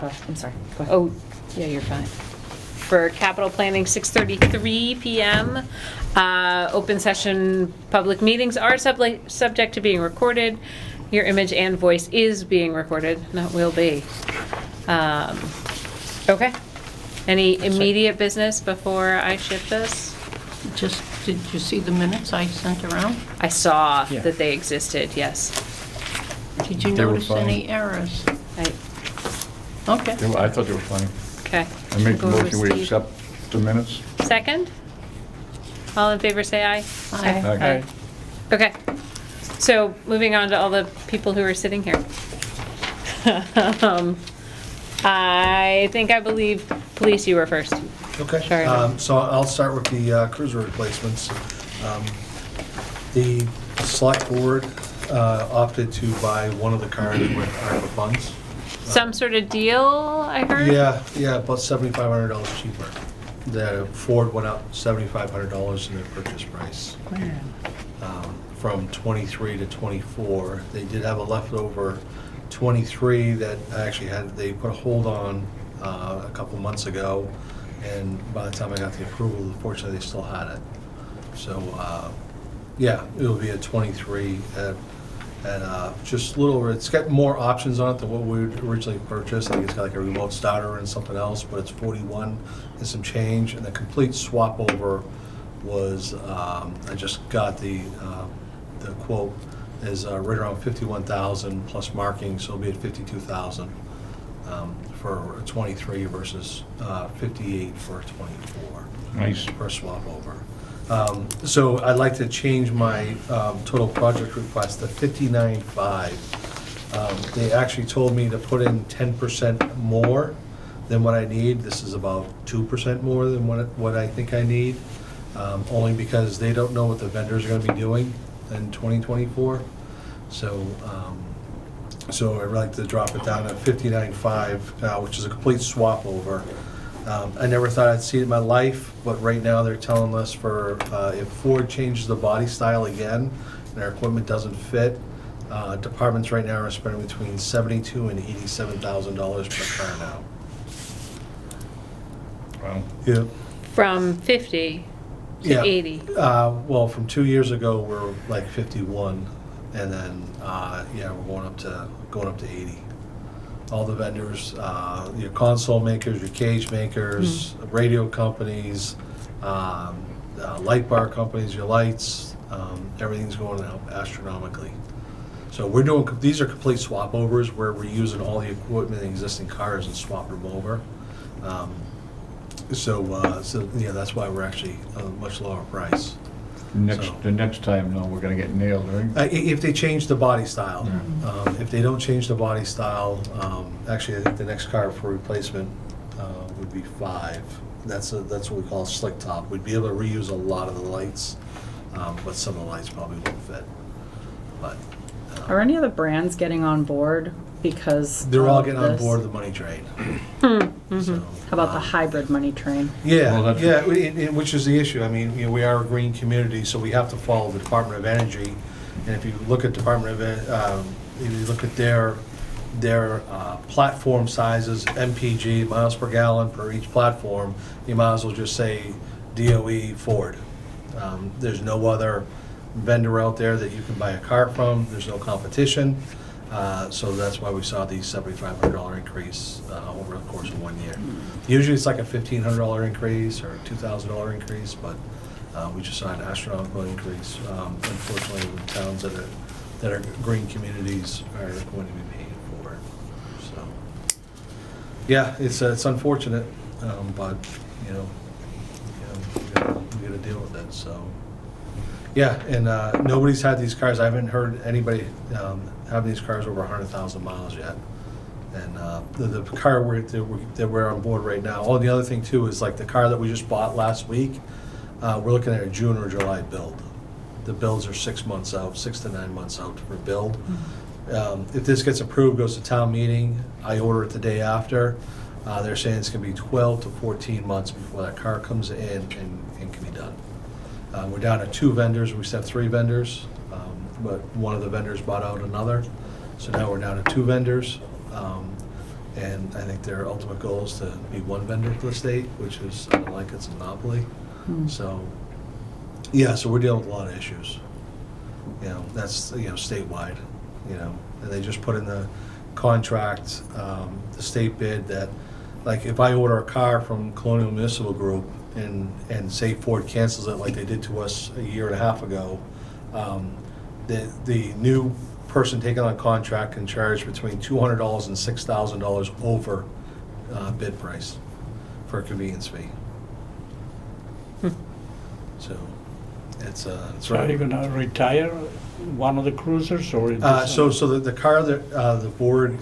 I'm sorry. Go ahead. Oh, yeah, you're fine. For capital planning, 6:33 PM. Open session public meetings are subject to being recorded. Your image and voice is being recorded, not will be. Okay. Any immediate business before I shift this? Just, did you see the minutes I sent around? I saw Yeah. that they existed, yes. Did you They were notice fine. any errors? Okay. I thought they were funny. Okay. I make the Go over motion, we Steve. accept the minutes. Second? All in favor, say aye. Aye. Aye. Okay, so moving on to all the people who are sitting here. I believe, police, you were first. Okay, Sorry. so I'll start with the cruiser replacements. The select board opted to buy one of the cars with ARPA funds. Some sort of deal, I heard? Yeah, about $7,500 cheaper. The Ford went up $7,500 in their purchase price. From 23 to 24. They did have a leftover 23 that actually they put a hold on a couple months ago, and by the time I got the approval, unfortunately, they still had it. So, yeah, it'll be a 23 at just a little over, it's got more options on it than what we originally purchased. I think it's got like a remote starter and something else, but it's 41 and some change, and the complete swap over was, I just got the quote is right around 51,000 plus marking, so it'll be at 52,000 for a 23 versus 58 for a 24. Nice. For a swap over. So I'd like to change my total project request to 59.5. They actually told me to put in 10% more than what I need. This is about 2% more than what I think I need, only because they don't know what the vendors are going to be doing in 2024. So I'd like to drop it down to 59.5, which is a complete swap over. I never thought I'd see it in my life, but right now they're telling us for if Ford changes the body style again and our equipment doesn't fit, departments right now are spending between $72,000 and $87,000 per car now. Wow. Yeah. From 50 to Yeah. 80. Well, from 2 years ago, we're like 51, and then we're going up to 80. All the vendors, your console makers, your cage makers, radio companies, light bar companies, your lights, everything's going up astronomically. So we're doing, these are complete swap overs where we're using all the equipment in existing cars and swapping them over. That's why we're actually a much lower price. The next time, no, we're gonna get nailed, right? If they change the body style. If they don't change the body style, actually, I think the next car for replacement would be 5. That's what we call a slick top. We'd be able to reuse a lot of the lights, but some of the lights probably won't fit. But Are any of the brands getting on board because they're all of getting on this? board the money train. So, How about the hybrid money train? Yeah, Well, that's- which is the issue. I mean, we are a green community, so we have to follow the Department of Energy. And if you look at Department of, if you look at their platform sizes, MPG, miles per gallon per each platform, you might as well just say DOE Ford. There's no other vendor out there that you can buy a car from. There's no competition. So that's why we saw the $7,500 increase over the course of 1 year. Usually it's like a $1,500 increase or a $2,000 increase, but we just saw an astronomical increase. Unfortunately, the towns that are green communities are going to be paying for it. So, yeah, it's unfortunate, but we got to deal with it. So. Yeah, and nobody's had these cars. I haven't heard anybody have these cars over 100,000 miles yet. And the car that we're on board right now. Oh, the other thing too is like the car that we just bought last week. We're looking at a June or July build. The builds are 6 months out, 6 to 9 months out for build. If this gets approved, goes to town meeting, I order it the day after. They're saying it's going to be 12 to 14 months before that car comes in and can be done. We're down to 2 vendors. We used to have 3 vendors, but one of the vendors bought out another. So now we're down to 2 vendors. And I think their ultimate goal is to be one vendor for the state, which is like it's a monopoly. So, yeah, so we're dealing with a lot of issues. You know, that's, you know, statewide, you know, and they just put in the contract, the state bid that, like, if I order a car from Colonial Municipal Group and say Ford cancels it like they did to us a year and a half ago, the new person taking on contract can charge between $200 and $6,000 over bid price for a convenience fee. So it's So are you gonna retire one of the cruisers, or? so the car that the board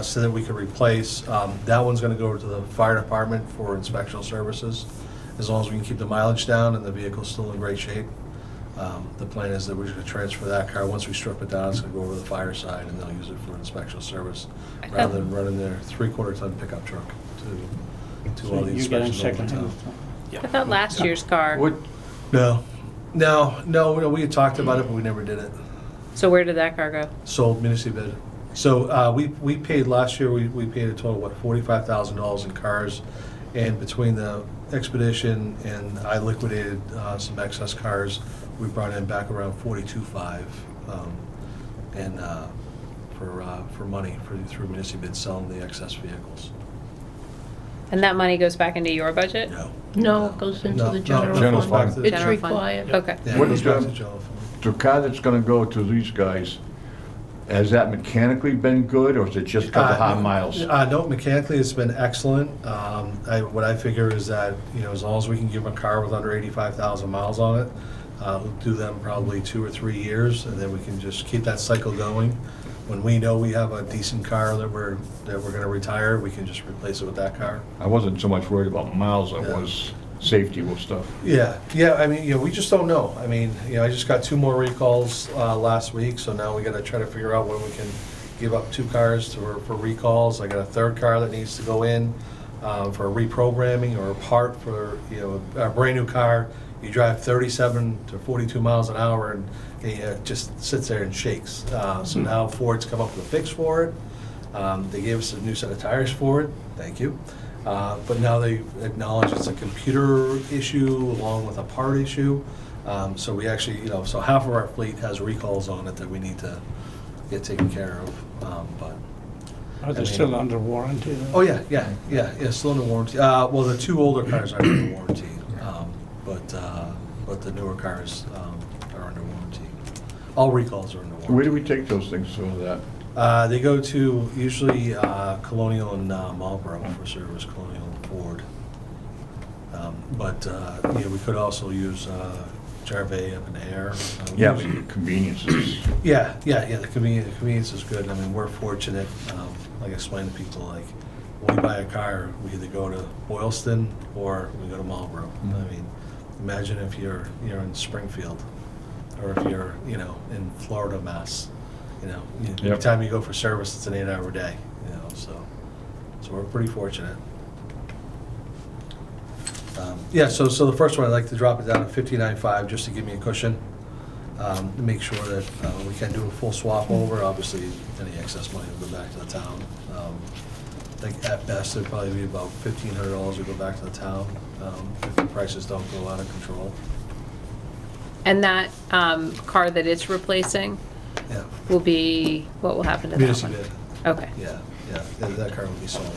said that we could replace, that one's gonna go to the fire department for inspectional services, as long as we can keep the mileage down and the vehicle's still in great shape. The plan is that we're just gonna transfer that car, once we strip it down, it's gonna go over to the fire side, and they'll use it for inspectional service, rather than running their 3/4 ton pickup truck to all the You get inspections all the second time. hand? I thought last year's car, What, No, we had talked about it, but we never did it. so where did that car go? Sold, municipal bid. So we paid, last year, we paid a total, what, $45,000 in cars, and between the expedition and I liquidated some excess cars, we brought in back around 42.5, and for money through municipal bid selling the excess vehicles. And that money goes back into your budget? No. No, it goes into No, the no, general General fund. fund. Back to It's General fund. required. Okay. Yeah, What it goes is back the- to the general fund. the car that's gonna go to these guys, has that mechanically been good, or is it just got the high miles? No, mechanically, it's been excellent. What I figure is that, you know, as long as we can give them a car with under 85,000 miles on it, we'll do them probably 2 or 3 years, and then we can just keep that cycle going. When we know we have a decent car that we're gonna retire, we can just replace it with that car. I wasn't so much worried about miles, I Yeah. was safety with stuff. Yeah, I mean, you know, we just don't know. I mean, you know, I just got 2 more recalls last week, so now we gotta try to figure out when we can give up 2 cars for recalls. I got a 3rd car that needs to go in for reprogramming or a part for, you know, a brand new car. You drive 37 to 42 miles an hour and it just sits there and shakes. So now Ford's come up with a fix for it. They gave us a new set of tires for it, thank you. But now they acknowledge it's a computer issue along with a part issue. So we actually, you know, so half of our fleet has recalls on it that we need to get taken care of. But Are they I mean- still under warranty? then? oh yeah, still under warranty. Well, the 2 older cars are under warranty, but the newer cars are under warranty. All recalls are under warranty. Where do we take those things for that? They go to usually Colonial and Marlboro for service, Colonial and Ford. But yeah, we could also use Jarvey up in Air. Yeah, but the conveniences. Yeah, the convenience is good. I mean, we're fortunate, like I explain to people, like, when we buy a car, we either go to Boylston or we go to Marlboro. I mean, imagine if you're in Springfield, or if you're, you know, in Florida, Mass. You know, every Yep. time you go for service, it's an 8-hour day, you know, so we're pretty fortunate. Yeah, so the first one, I'd like to drop it down to 59.5, just to give me a cushion, to make sure that we can do a full swap over. Obviously, any excess money will go back to the town. I think at best, it'd probably be about $1,500 will go back to the town, if the prices don't go out of control. And that car that it's replacing Yeah, will be, what will happen to that municipal one? bid. Okay. Yeah, that car will be sold.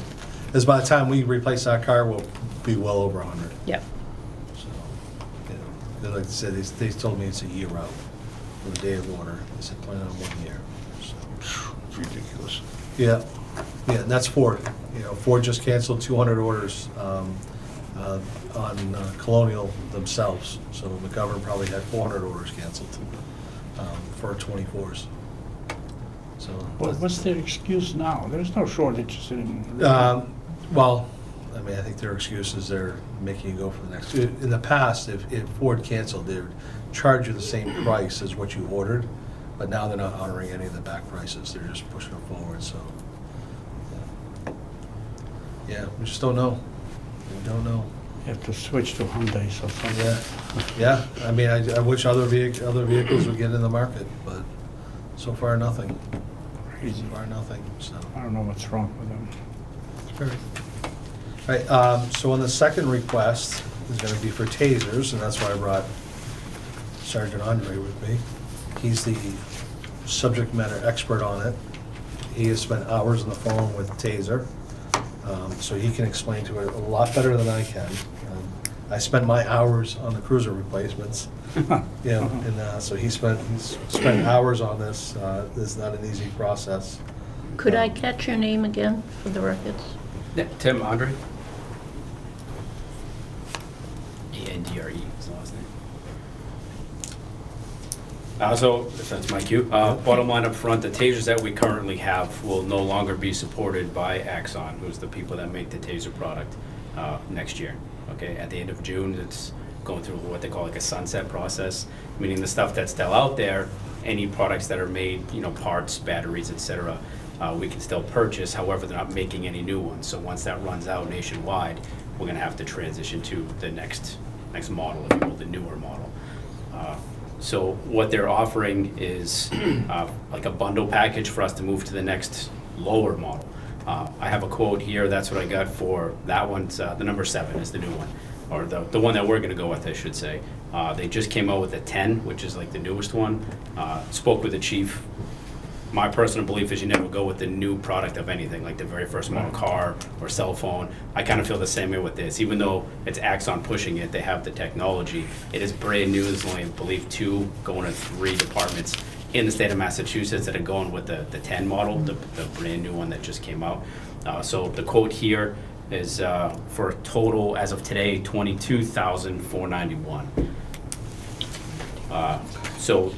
Because by the time we replace that car, we'll be well over 100. Yep. So, you know, like I said, they told me it's a year out for the day of order. They said plan on 1 year. So, It's ridiculous. yeah, and that's Ford. You know, Ford just canceled 200 orders on Colonial themselves. So McGovern probably had 400 orders canceled for 24s. So. What's their excuse now? There's no shortages anymore. Well, I mean, I think their excuse is they're making you go for the next. In the past, if Ford canceled, they would charge you the same price as what you ordered, but now they're not honoring any of the back prices. They're just pushing them forward, so. Yeah, we just don't know. We don't know. You have to switch to Hyundais or something. Yeah. I mean, I wish other vehicles would get in the market, but so far, nothing. So Crazy. far, nothing, so. I don't know what's wrong with them. Right, so on the second request is gonna be for tasers, and that's why I brought Sergeant Andre with me. He's the subject matter expert on it. He has spent hours on the phone with Taser, so he can explain to it a lot better than I can. I spent my hours on the cruiser replacements, you know, and so he's spent hours on this. This is not an easy process. Could I catch your name again for the records? Yeah, Tim Andre. Andre is the last name. So, if that's my cue, bottom line up front, the tasers that we currently have will no longer be supported by Axon, who's the people that make the taser product, next year. Okay, at the end of June, it's going through what they call like a sunset process, meaning the stuff that's still out there, any products that are made, you know, parts, batteries, etc., we can still purchase. However, they're not making any new ones. So once that runs out nationwide, we're going to have to transition to the next model, if you will, the newer model. So what they're offering is like a bundle package for us to move to the next lower model. I have a quote here. That's what I got for that one. The number 7 is the new one, or the one that we're going to go with, I should say. They just came out with a 10, which is like the newest one. Spoke with the chief. My personal belief is you never go with the new product of anything, like the very first model car or cell phone. I kind of feel the same way with this. Even though it's Axon pushing it, they have the technology. It is brand new. There's only, I believe, 2 going to 3 departments in the state of Massachusetts that are going with the 10 model, the brand new one that just came out. So the quote here is for a total, as of today, $22,491. So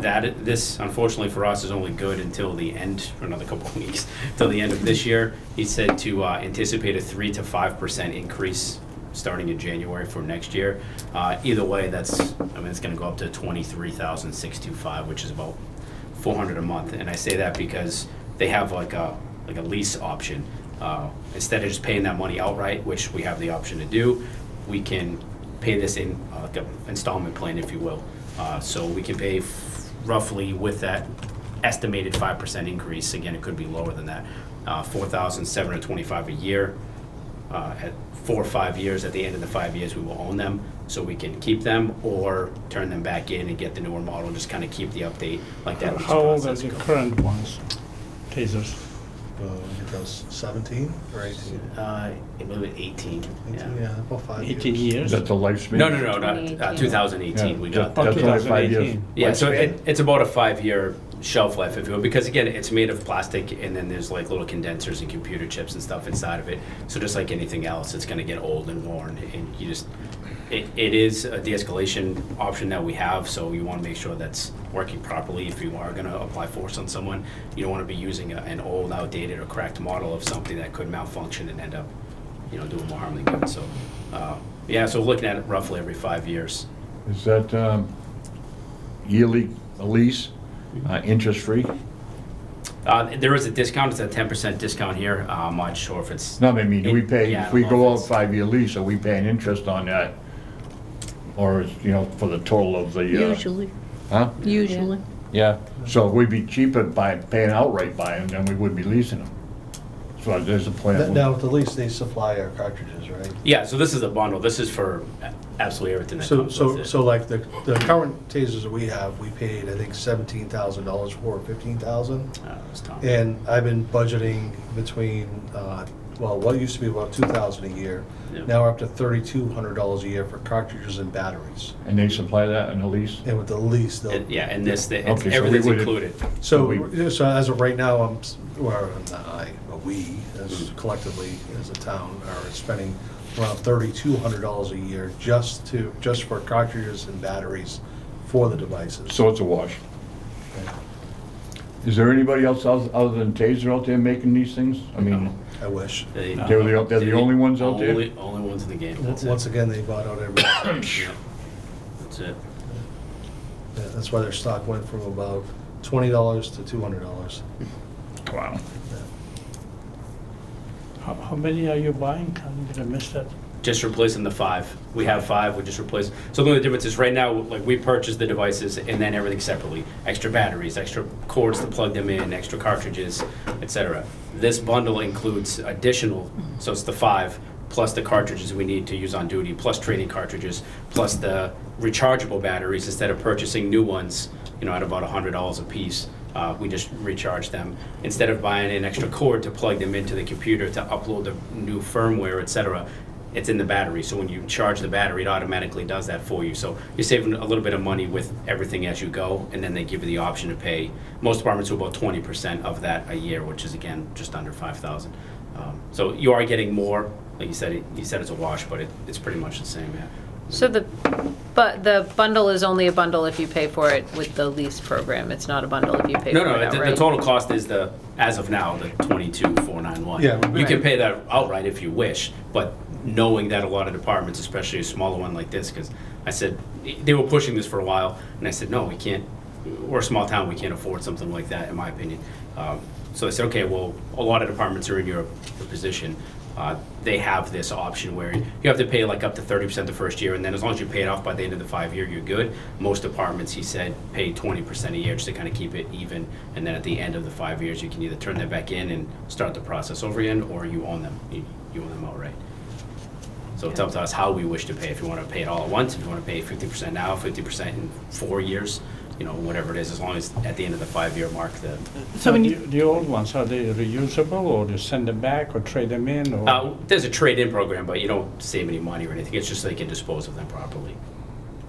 this, unfortunately for us, is only good until the end, for another couple of weeks, till the end of this year. He said to anticipate a 3 to 5% increase starting in January for next year. Either way, it's going to go up to $23,625, which is about $400 a month. And I say that because they have like a lease option. Instead of just paying that money outright, which we have the option to do, we can pay this in like an installment plan, if you will. So we can pay roughly with that estimated 5% increase. Again, it could be lower than that. $4,725 a year. At 4 or 5 years, at the end of the 5 years, we will own them, so we can keep them or turn them back in and get the newer model and just kind of keep the update like that. How old are the current ones, tasers? It goes 17 or 18? I believe 18. 18, yeah, about 5 years. 18 Is years? that the lifespan? No, not 2018. 2018. We got That's only 5 years. Yeah, so lifespan? it's about a 5-year shelf life, if you will, because again, it's made of plastic, and then there's like little condensers and computer chips and stuff inside of it. So just like anything else, it's going to get old and worn, and you just, it is a de-escalation option that we have, so you want to make sure that's working properly. If you are going to apply force on someone, you don't want to be using an old, outdated, or cracked model of something that could malfunction and end up, you know, doing more harm than good. So, yeah, so looking at it roughly every 5 years. Is that yearly lease, interest-free? There is a discount. It's a 10% discount here. I'm not sure if it's. No, I mean, do we pay, Yeah, I if we don't know go if out it's- 5-year lease, are we paying interest on that? Or, you know, for the total of the, Usually, huh? usually. Yeah, so we'd be cheaper by paying outright by them than we would be leasing them. So there's a plan. Now, with the lease, they supply our cartridges, right? Yeah, so this is a bundle. This is for absolutely everything that So, comes with it. so like the current tasers that we have, we paid, I think, $17,000 for, 15,000. It's Tom. And I've been budgeting between, well, what used to be about 2,000 a year. Yeah. Now we're up to $3,200 a year for cartridges and batteries. And they supply that in the lease? And with the lease, they'll. Yeah, and it's Okay, so we everything's would- included. So, we- so as of right now, we, as collectively as a town, are spending around $3,200 a year just for cartridges and batteries for the devices. So it's a wash. Is there anybody else other than Taser out there making these things? I mean, I wish. they're the only ones out there? Only ones in the game. That's it. Once again, they bought out everything. Yeah. That's it. Yeah, that's why their stock went from about $20 to $200. Wow. How many are you buying? I missed that. just replacing the 5. We have 5, we just replace. So the only difference is right now, like, we purchase the devices and then everything separately. Extra batteries, extra cords to plug them in, extra cartridges, etc. This bundle includes additional, so it's the 5, plus the cartridges we need to use on duty, plus training cartridges, plus the rechargeable batteries. Instead of purchasing new ones, at about $100 a piece, we just recharge them. Instead of buying an extra cord to plug them into the computer to upload the new firmware, etc., it's in the battery. So when you charge the battery, it automatically does that for you. So you're saving a little bit of money with everything as you go, and then they give you the option to pay. Most departments do about 20% of that a year, which is, again, just under $5,000. So you are getting more. Like you said it's a wash, but it's pretty much the same, yeah. So the bundle is only a bundle if you pay for it with the lease program. It's not a bundle if you pay for it No, outright. the total cost is as of now, the 22,491. Yeah, You can right. pay that outright if you wish, but knowing that a lot of departments, especially a smaller one like this, because I said, they were pushing this for a while, and I said, no, we can't, we're a small town, we can't afford something like that, in my opinion. So they said, okay, well, a lot of departments are in your position. They have this option where you have to pay like up to 30% the first year, and then as long as you pay it off by the end of the 5 year, you're good. Most departments, he said, pay 20% a year just to kind of keep it even, and then at the end of the 5 years, you can either turn that back in and start the process over again, or you own them. You own them outright. So it's up to us how we wish to pay. If you want to pay it all at once, if you want to pay 50% now, 50% in 4 years, whatever it is, as long as at the end of the 5 year mark, So the old ones, are they reusable, or you send them back, or trade them in, or there's a trade-in program, but you don't save any money or anything. It's just so they can dispose of them properly.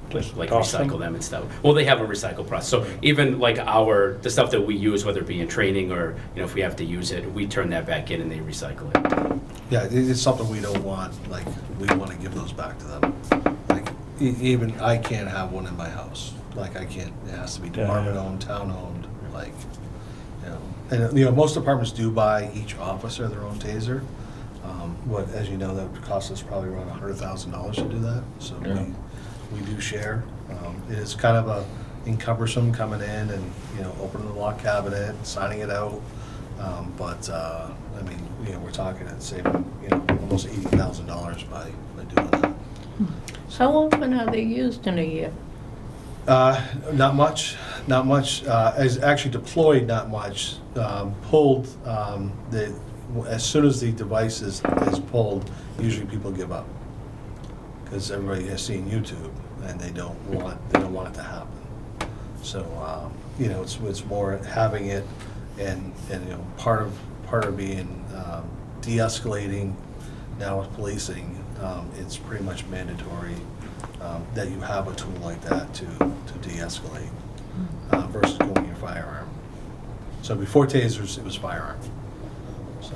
just Like toss recycle them and stuff. Well, they have a recycle process. So even like the stuff that we use, whether it be in training or, if we have to use it, we turn that back in and they recycle it. Yeah, it's something we don't want, like, we want to give those back to them. Like, even I can't have one in my house. Like, I can't, it has to be department-owned, town-owned, like, And, most departments do buy each officer their own taser. But as you know, that would cost us probably around $100,000 to do that. So Yeah. we do share. It is kind of encumbersome coming in and, opening the lock cabinet, signing it out. But, I mean, we're talking at saving, almost $80,000 by doing that. How often are they used in a year? Not much. As actually deployed, not much. Pulled, as soon as the device is pulled, usually people give up. Because everybody has seen YouTube and they don't want it to happen. So, it's more having it and part of being de-escalating now with policing, it's pretty much mandatory that you have a tool like that to de-escalate versus going your firearm. So before tasers, it was firearm. So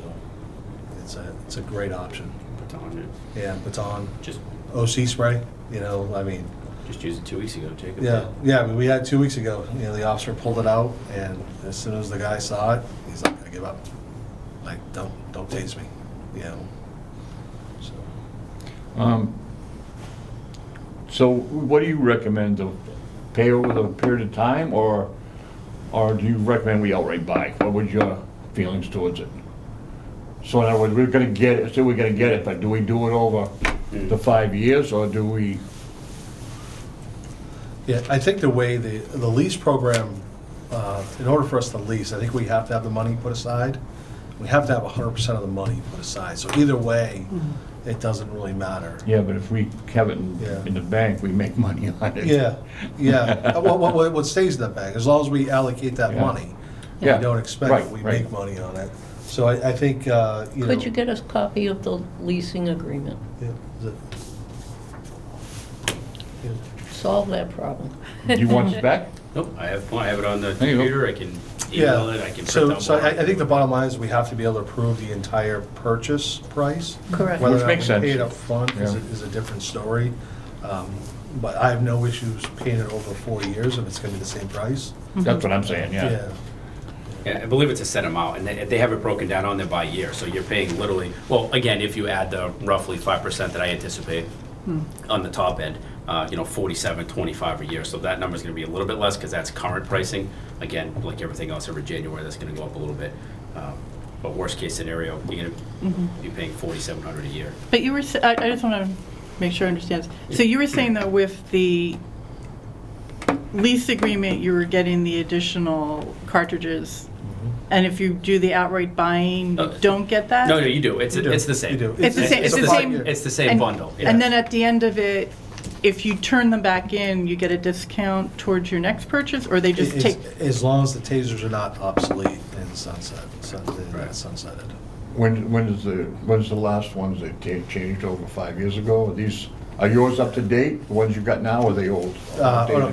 it's a great option. Baton, Yeah, baton, just OC spray. I mean, used it 2 weeks ago, Jacob. yeah. I mean, we had 2 weeks ago. The officer pulled it out, and as soon as the guy saw it, he's like, "I give up. Like, don't tase me." So. So what do you recommend, to pay over the period of time, or do you recommend we outright buy? What would your feelings towards it? So in other words, we're gonna get it, but do we do it over the 5 years, or do we? Yeah, I think the way the lease program, in order for us to lease, I think we have to have the money put aside. We have to have 100% of the money put aside. So either way, it doesn't really matter. Yeah, but if we have it Yeah. in the bank, we make money on it. Yeah. What stays in the bank, as long as we allocate that Yeah. money, we Yeah. don't expect Right, it, we right. make money on it. So I think, Could you get us a copy of the leasing agreement? Yeah, the- yeah. Solve that problem. Do you want us back? Nope, I have it on the There you go. computer. I can email it. I can print out So more. I think the bottom line is we have to be able to approve the entire purchase price. Correct. Whether or Which not makes we sense. pay it up front Yeah. is a different story. But I have no issues paying it over 4 years if it's gonna be the same price. That's what I'm saying, yeah. Yeah, I believe it's a set amount, and they have it broken down on there by year, so you're paying literally, well, again, if you add the roughly 5% that I anticipate on the top end, 47, 25 a year, so that number's gonna be a little bit less, because that's current pricing. Again, like everything else, every January, that's gonna go up a little bit. But worst case scenario, you're gonna be paying $4,700 a year. But you were, I just want to make sure I understand. So you were saying though with the lease agreement, you were getting the additional cartridges, and if you do the outright buying, you don't get that? No, you do. It's You do. the same. You do. It's the same- it's the same- It's the same And- bundle. yeah. And then at the end of it, if you turn them back in, you get a discount towards your next purchase, or they just take? As long as the tasers are not obsolete and sunsetted. When's the last ones that changed over 5 years ago? Are yours up to date? The ones you got now, or are they old?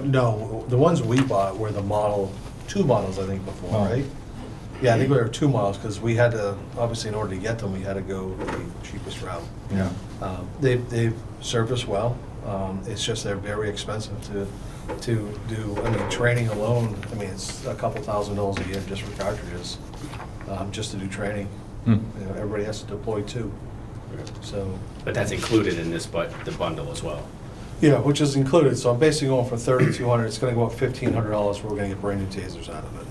No, the ones we bought were the model, 2 models, I think, before, Oh. right? Yeah, I think we were 2 models, because we had to, obviously, in order to get them, we had to go the cheapest route. Yeah. They've served us well. It's just they're very expensive to do. I mean, training alone, I mean, it's a couple $1,000s a year just for cartridges, just to do training. Hmm. You know, everybody has to deploy 2, so. But that's included in this, the bundle as well. Yeah, which is included, so I'm basically going for 3,200, it's gonna go up $1,500, we're gonna get brand new tasers out of it.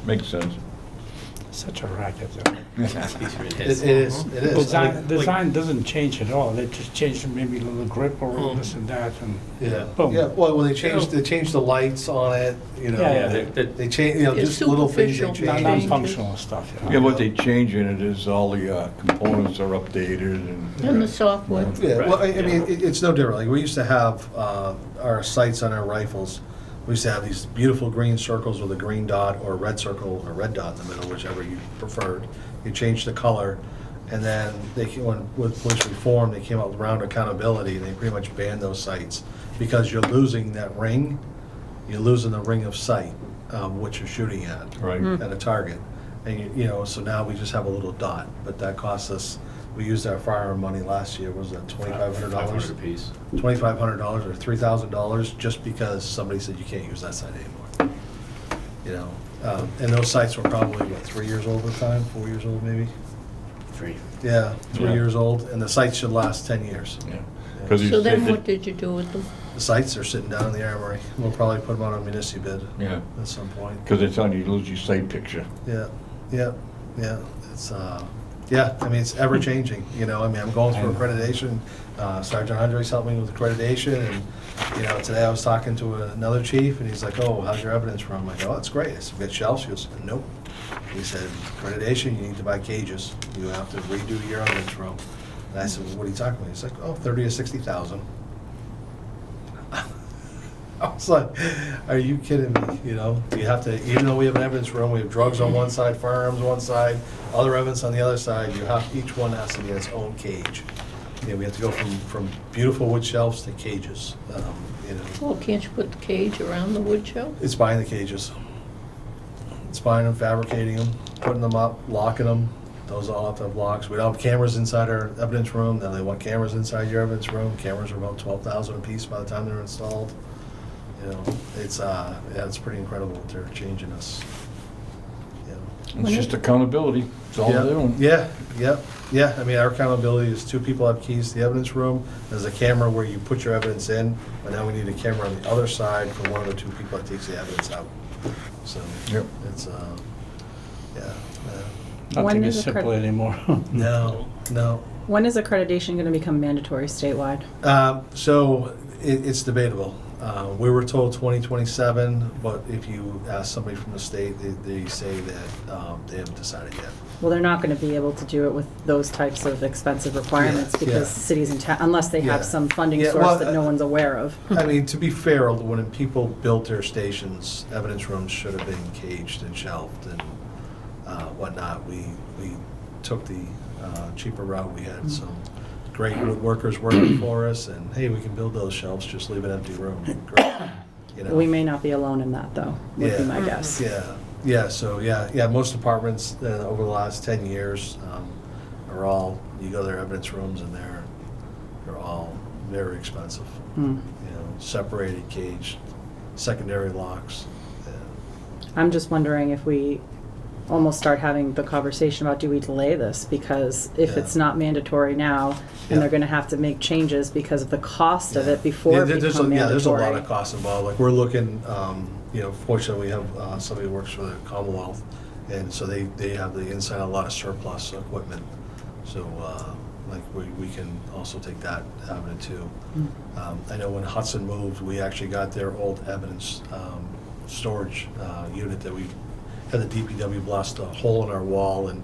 Makes sense. Such a racket, though. It is. Design doesn't change at all, they just change maybe a little grip or this and that, and Yeah, Boom. yeah, well, when they changed the lights on it, you know, Yeah, yeah. they changed, you know, It's just little things they superficial. changed. non-functional stuff. Yeah, what they change in it is all the components are updated and. And the software. Yeah, well, I Right, mean, it's no different, like, we used to have our sights on our rifles, we used to have these beautiful green circles with a green dot or a red circle or red dot in the middle, whichever you preferred. You changed the color, and then with police reform, they came out with round accountability, and they pretty much banned those sights, because you're losing that ring, you're losing the ring of sight, what you're shooting at. Right. At a target. And you know, so now we just have a little dot, but that costs us, we used our firearm money last year, was that $2,500? $500 apiece. $2,500 or $3,000 just because somebody said you can't use that site anymore. You know, and those sites were probably, what, 3 years old at the time, 4 years old maybe? 3. Yeah, 3 Yeah. years old, and the sites should last 10 years. Yeah. 'Cause So then they- what did you do with them? The sites are sitting down in the armory. We'll probably put them out on municipal bid Yeah, at some point. because they're telling you to lose your sight picture. Yeah, yeah, yeah. It's, yeah, I mean, it's ever changing, you know, I mean, I'm going through accreditation. Sergeant Andres helped me with accreditation, and, you know, today I was talking to another chief, and he's like, oh, how's your evidence room? I go, oh, it's great. I said, we got shelves? He goes, nope. He said, accreditation, you need to buy cages. You have to redo your evidence room. And I said, well, what are you talking about? He's like, oh, 30 to 60,000. I was like, are you kidding me? You know, you have to, even though we have an evidence room, we have drugs on one side, firearms on one side, other evidence on the other side, each one has to be in its own cage. You know, we have to go from beautiful wood shelves to cages, you know. Well, can't you put the cage around the wood shelf? It's buying the cages. It's buying them, fabricating them, putting them up, locking them. Those all have to have locks. We don't have cameras inside our evidence room. Now they want cameras inside your evidence room. Cameras are about 12,000 a piece by the time they're installed. You know, it's yeah, it's pretty incredible what they're changing us. You know. It's just accountability. That's all they're doing. Yeah, yeah. I mean, our accountability is 2 people have keys to the evidence room. There's a camera where you put your evidence in, but now we need a camera on the other side for one of the 2 people that takes the evidence out. So, Yep. it's, yeah. Nothing When is is the simple anymore. No. When is accreditation going to become mandatory statewide? So it's debatable. We were told 2027, but if you ask somebody from the state, they say that they haven't decided yet. Well, they're not going to be able to do it with those types of expensive requirements Yeah, because yeah. cities and unless they have Yeah. some funding Yeah, source well, that no one's aware of. I mean, to be fair, when people built their stations, evidence rooms should have been caged and shelved and whatnot. We took the cheaper route. We had some great woodworkers working for us, and hey, we can build those shelves, just leave an empty room. Great. You know? We may not be alone in that, though, would be my guess. Yeah, so most departments over the last 10 years are all, you go to their evidence rooms and they're all very expensive. Hmm. You know, separated, caged, secondary locks. I'm just wondering if we almost start having the conversation about, do we delay this? Because if Yeah. it's not mandatory now, Yeah. and they're going to have to make changes because of the cost of Yeah. it before it there's becomes a, mandatory. Yeah, there's a lot of costs involved. Like, we're looking, you know, fortunately, we have somebody who works for the Commonwealth, And so they have the inside a lot of surplus equipment. So, like, we can also take that avenue too. I know when Hudson moved, we actually got their old evidence storage unit that we had the DPW blast a hole in our wall and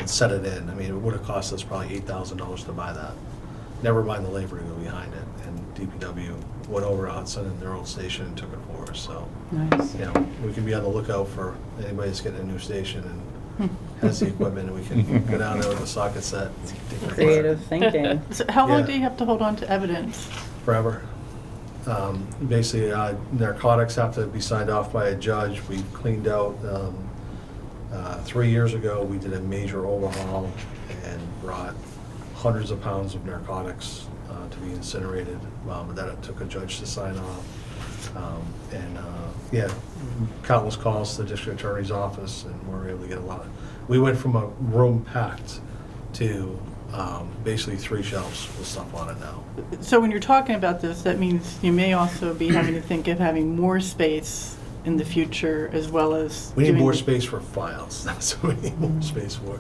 set it in. I mean, it would have cost us probably $8,000 to buy that. Never mind the labor to go behind it. And DPW went over to Hudson and their old station and took it for us. So, Nice. you know, we can be on the lookout for anybody that's getting a new station and has the equipment, and we can go down there with a socket set. and take it apart. Creative thinking. So how long Yeah. do you have to hold on to evidence? Forever. Basically, narcotics have to be signed off by a judge. We've cleaned out, 3 years ago, we did a major overhaul and brought hundreds of pounds of narcotics to be incinerated. That it took a judge to sign off. Yeah, countless calls to the district attorney's office, and we were able to get a lot. We went from a room packed to basically 3 shelves with stuff on it now. So when you're talking about this, that means you may also be having to think of having more space in the future as well as. We need doing more the- space for files. That's what we need more space for.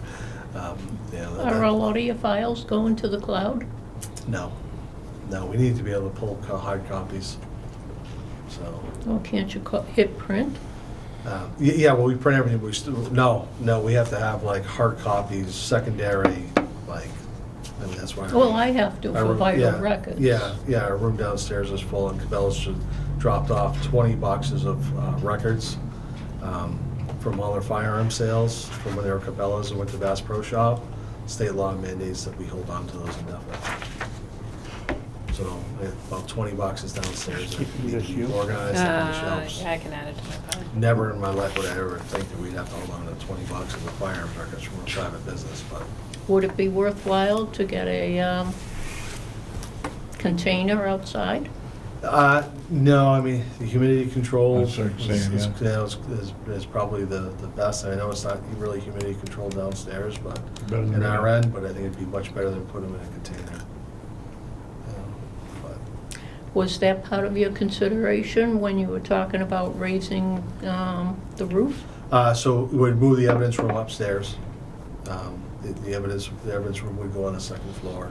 Yeah, Are a lot of your files going to the cloud? No, we need to be able to pull hard copies. So, Or can't you hit print? yeah, well, we print everything, but we still, no, we have to have like hard copies, secondary, like, I mean, that's why. Well, I have to Our for room- vital yeah, records. Yeah, our room downstairs is full, and Cabela's just dropped off 20 boxes of records from all their firearm sales, from when they were Cabela's and went to Bass Pro Shop. State law mandates that we hold on to those indefinitely. So, we have about 20 boxes downstairs that Keeping need this to be you? organized on the shelves. Yeah, I can add it to my file. Never in my life would I ever think that we'd have to hold on to 20 boxes of firearms records from a private business, but Would it be worthwhile to get a container outside? no, I mean, the humidity control That's what I'm saying, is probably the best. I know it's not really humidity controlled downstairs, but Better than in our regular. end, but I think it'd be much better than put them in a container. But Was that part of your consideration when you were talking about raising the roof? So we would move the evidence room upstairs. The evidence room would go on the second floor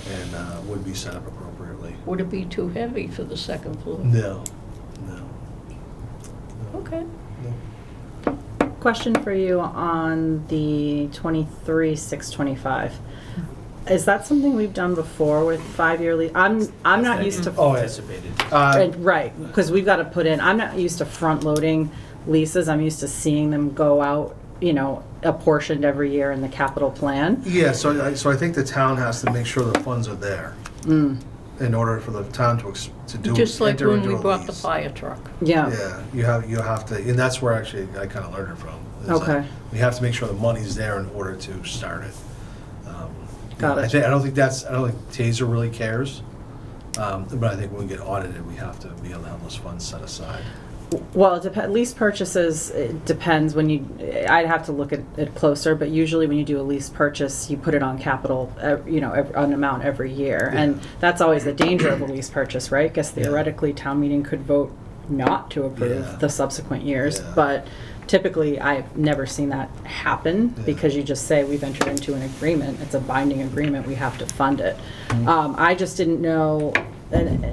and would be set up appropriately. Would it be too heavy for the second floor? No. Okay. Question for you on the 23,625. Is that something we've done before with 5-year lease? I'm not used to. Oh, yeah. Anticipated. Right, because we've got to put in, I'm not used to front-loading leases. I'm used to seeing them go out, apportioned every year in the capital plan. Yeah, so I think the town has to make sure the funds are there in order for the town to do. Just like enter when into we a brought the lease. fire truck. Yeah, Yeah, you have to, and that's where actually I kind of learned it from. is that Okay. We have to make sure the money's there in order to start it. Got it. I don't think TASER really cares, but I think when we get audited, we have to be able to have those funds set aside. well, lease purchases, it depends I'd have to look at it closer, but usually when you do a lease purchase, you put it on capital, an amount every year. And that's always the danger of a lease purchase, right? Guess theoretically, town meeting could vote not to approve Yeah. the subsequent years, Yeah. but typically, I've never seen that happen Yeah. because you just say, we've entered into an agreement, it's a binding agreement, we have to fund it. I just didn't know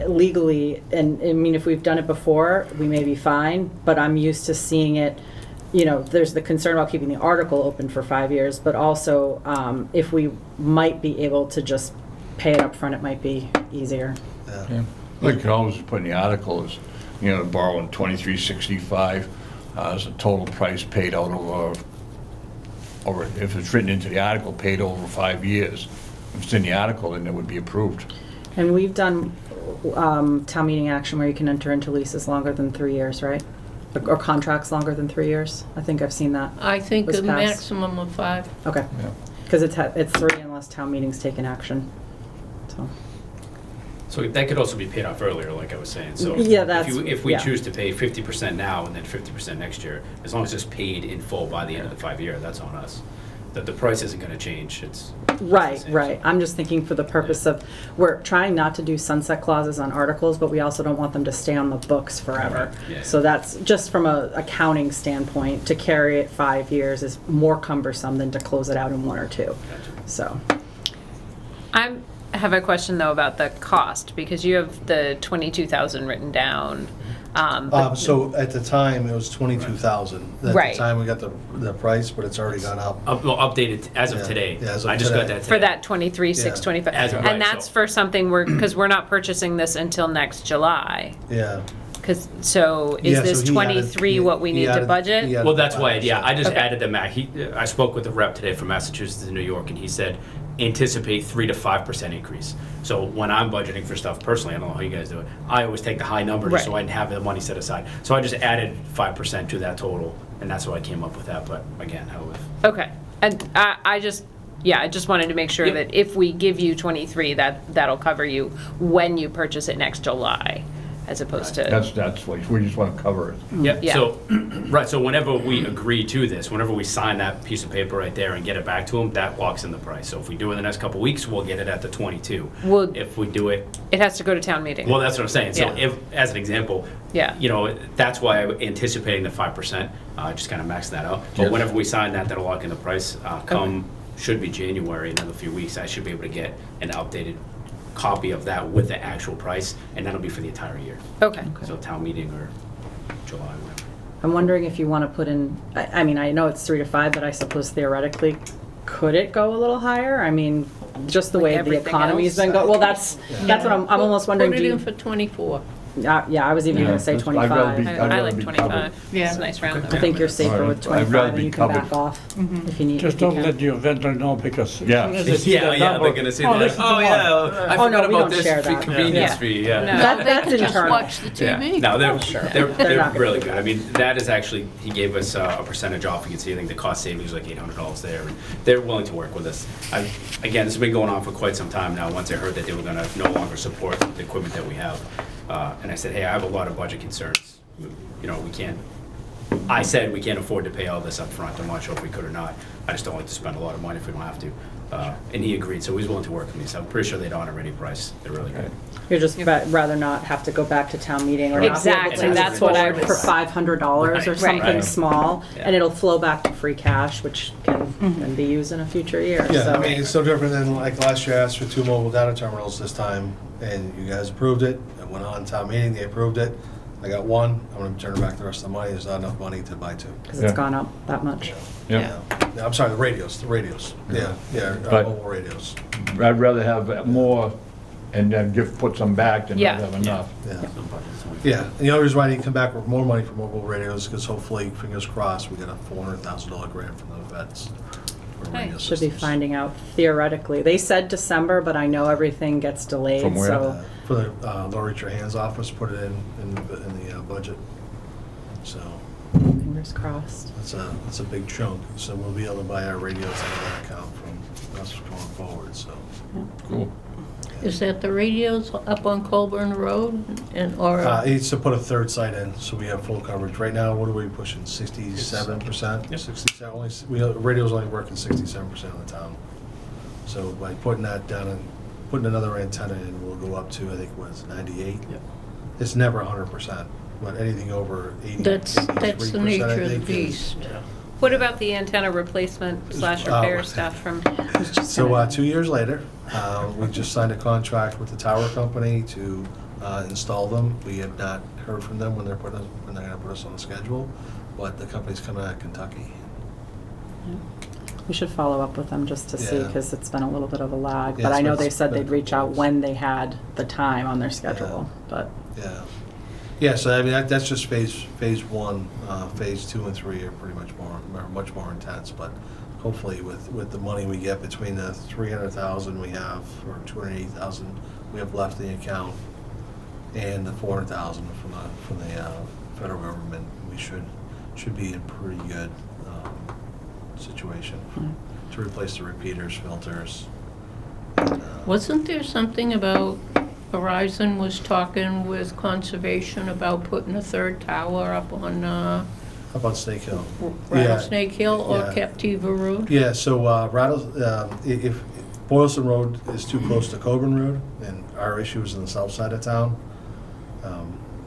legally, and I mean, if we've done it before, we may be fine, but I'm used to seeing it, there's the concern about keeping the article open for 5 years, but also if we might be able to just pay it up front, it might be easier. Yeah. We can always put in the articles, borrowing 2365 as a total price paid out over, if it's written into the article, paid over 5 years. If it's in the article, then it would be approved. And we've done town meeting action where you can enter into leases longer than 3 years, right? Or contracts longer than 3 years. I think I've seen that. I think Was a passed. maximum of 5. Okay. Yeah. Because it's 3 unless town meeting's taken action. So, So that could also be paid off earlier, like I was saying. So Yeah, that's- if we yeah. choose to pay 50% now and then 50% next year, as long as it's paid in full by the end of the 5 year, that's on us. that the price isn't gonna change, it's. Right, it's the same. right. I'm just thinking for the purpose of, we're trying not to do sunset clauses on articles, but we also don't want them to stay on the books forever. Right, yeah. So that's, just from a accounting standpoint, to carry it 5 years is more cumbersome than to close it out in 1 or 2. Gotcha. So, I have a question though about the cost, because you have the 22,000 written down. But- So at the time, it was 22,000. At Right. the time, we got the price, but it's already gone up. Well, updated as of Yeah, today. yeah, as of I just got today. that today. For that 23,625, As of right, and that's so- for something because we're not purchasing this until next July. Yeah. Because, so is Yeah, so this he added- 23 what we he need to added- budget? he added Well, that's the why, yeah, I just Okay. added them back. I spoke with the rep today from Massachusetts and New York, and he said, anticipate 3 to 5% increase. So when I'm budgeting for stuff personally, I don't know how you guys do it, I always take the high number just so I Right. have the money set aside. So I just added 5% to that total, and that's why I came up with that, but again, how if. Okay, and I just wanted to make sure Yep. that if we give you 23, that'll cover you when you purchase it next July, as opposed to, That's what, we just want to cover it. Yep, Yeah. so, right, so whenever we agree to this, whenever we sign that piece of paper right there and get it back to them, that locks in the price. So if we do it in the next couple of weeks, we'll get it at the 22. Well- If we do it, it has to go to town meeting. well, that's what I'm saying. So Yeah. if, as an example, Yeah. you know, that's why I'm anticipating the 5%, just kind of max that out. But Yes. whenever we sign that, that'll lock in the price. Come, should be January, another few weeks, I should be able to get an updated copy of that with the actual price, and that'll be for the entire year. Okay. So town meeting or July, whatever. I'm wondering if you want to put in, I mean, I know it's 3 to 5, but I suppose theoretically, could it go a little higher? I mean, just the way the everything economy's else? been going, well, that's what I'm almost wondering, Put do it in you, for 24. yeah, I was even going to say I'd rather 25. be- I I'd rather like be 25. covered. Yeah. It's a nice round I number. think you're safer Alright, with I'd rather 25 and be you can back covered. off if you need, Just if you don't can. let your vendor know, because as Yeah. soon as they see that number, they're gonna say "Oh, that. this is Oh, the one." yeah, I Oh, no, forgot we about don't this share that. convenience Yeah. fee, yeah. No. That's Just internal. watch the Yeah. TV. No, they're, They're they're not really gonna good. I mean, that is actually, he gave us a percentage off. You can see, I think the cost savings is like $800 there. And they're willing to work with us. Again, this has been going on for quite some time now, once I heard that they were gonna no longer support the equipment that we have. And I said, hey, I have a lot of budget concerns. You know, we can't, I said we can't afford to pay all this up front. I'm not sure if we could or not. I just don't like to spend a lot of money if we don't have to. And he agreed, so he's willing to work with me. So I'm pretty sure they'd honor any price. They're really good. You'd just rather not have to go back to town meeting or not be able Exactly, to that's what I afford for was- $500 or Right. something Right. small, Yeah. and it'll flow back to free cash, which can then be used in a future year, Yeah, so. I mean, it's no different than like last year I asked for 2 mobile data terminals this time, and you guys approved it. It went on town meeting, they approved it. I got 1, I'm gonna turn back the rest of the money. There's not enough money to buy 2. Because it's Yeah. gone up that much. Yeah. Yeah, I'm sorry, the radios, yeah, Right. mobile radios, I'd rather have more and then put some back than Yeah. not have enough. yeah. Yeah, and the other reason why I need to come back with more money for mobile radios, because hopefully, fingers crossed, we get a $400,000 grant from the vets. for radio Should be systems. finding out theoretically. They said December, but I know everything gets delayed, From where? so. For the Lori Trahan's office, put it in the budget. So Fingers crossed. that's a big chunk. So we'll be able to buy our radios out of that account from us going forward. So Cool. Is that the radios up on Colburn Road and, or? it's to put a 3rd site in, so we have full coverage. Right now, what are we pushing? 67%. Yep. 67. Radios only work in 67% of the town. So by putting that down and putting another antenna in, we'll go up to, I think it was 98. Yep. It's never 100%, but anything over 80. That's the 83%, nature I of the think, is- beast. What about the antenna replacement / repair stuff from, So 2 years later, we just signed a contract with the tower company to install them. We have not heard from them when they're going to put us on the schedule, but the company's coming out of Kentucky. We should follow up with them just to see, Yeah. because it's been a little bit of a lag. Yeah, But I know it's they said been they'd reach out months. when they had the time on their schedule, but. Yeah. Yeah, so I mean, that's just phase 1. Phase 2 and 3 are pretty much much more intense, but hopefully with the money we get between the 300,000 we have, or 280,000 we have left in the account, and the 400,000 from the federal government, we should be in pretty good situation to replace the repeaters, filters. And, Wasn't there something about Verizon was talking with conservation about putting a 3rd tower up on How about Snake Hill? Rattlesnake Hill or Yeah. Captiva Road? Yeah, so if Boylston Road is too close to Coburn Road, and our issue is on the south side of town.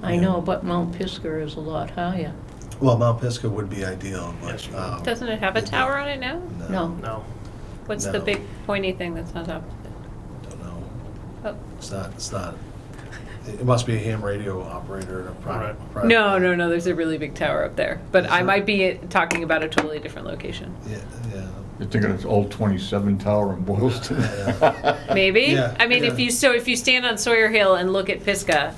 I know, but Mount Pisgah is a lot higher. Well, Mount Pisgah would be ideal, but. Doesn't it have a tower on it now? No. No, What's the No. big pointy thing that's on top of it? don't know. Oh. It's not. It must be a ham radio operator in a private. private- No, there's a really big tower up there. But Is I there? might be talking about a totally different location. Yeah, yeah. You're thinking it's old 27 Tower in Boylston? Maybe? Yeah, I mean, yeah. if you stand on Sawyer Hill and look at Pisgah,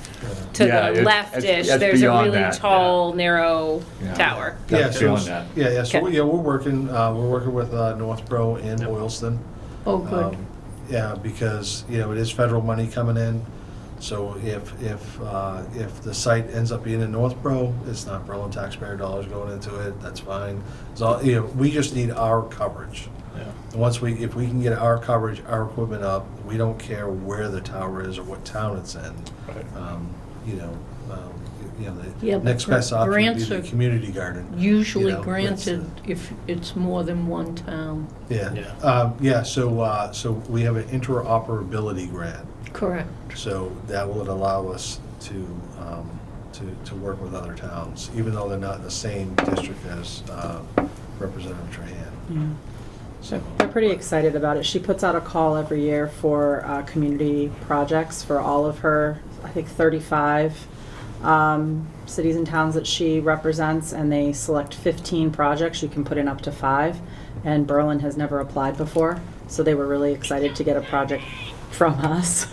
to Yeah, the it's left-ish, that's there's a beyond really that, tall, narrow Yeah. tower. Yeah, That's so, beyond that. yeah, so, Okay. yeah, we're working with Northborough and Boylston. Oh, good. Yeah, because, it is federal money coming in, so if the site ends up being in Northborough, it's not Berlin taxpayer dollars going into it, that's fine. So, we just need our coverage. And if we can get our coverage, our equipment up, we don't care where the tower is or what town it's in. Yeah, The but next best option would be grants the are community garden. Usually that's, granted if it's more than one town. Yeah, so we have an interoperability grant, Correct. so that will allow us to work with other towns, even though they're not in the same district as Representative Trahan. So They're pretty excited about it. She puts out a call every year for community projects for all of her, I think 35 cities and towns that she represents, and they select 15 projects. You can put in up to 5, and Berlin has never applied before, so they were really excited to get a project from us.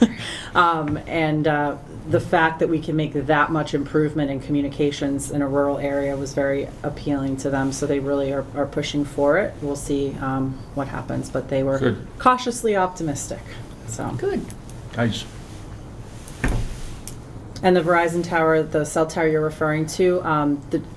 The fact that we can make that much improvement in communications in a rural area was very appealing to them, so they really are pushing for it. We'll see what happens, but they were Good. cautiously optimistic. So. Good. Nice. And the Verizon tower, the cell tower you're referring to,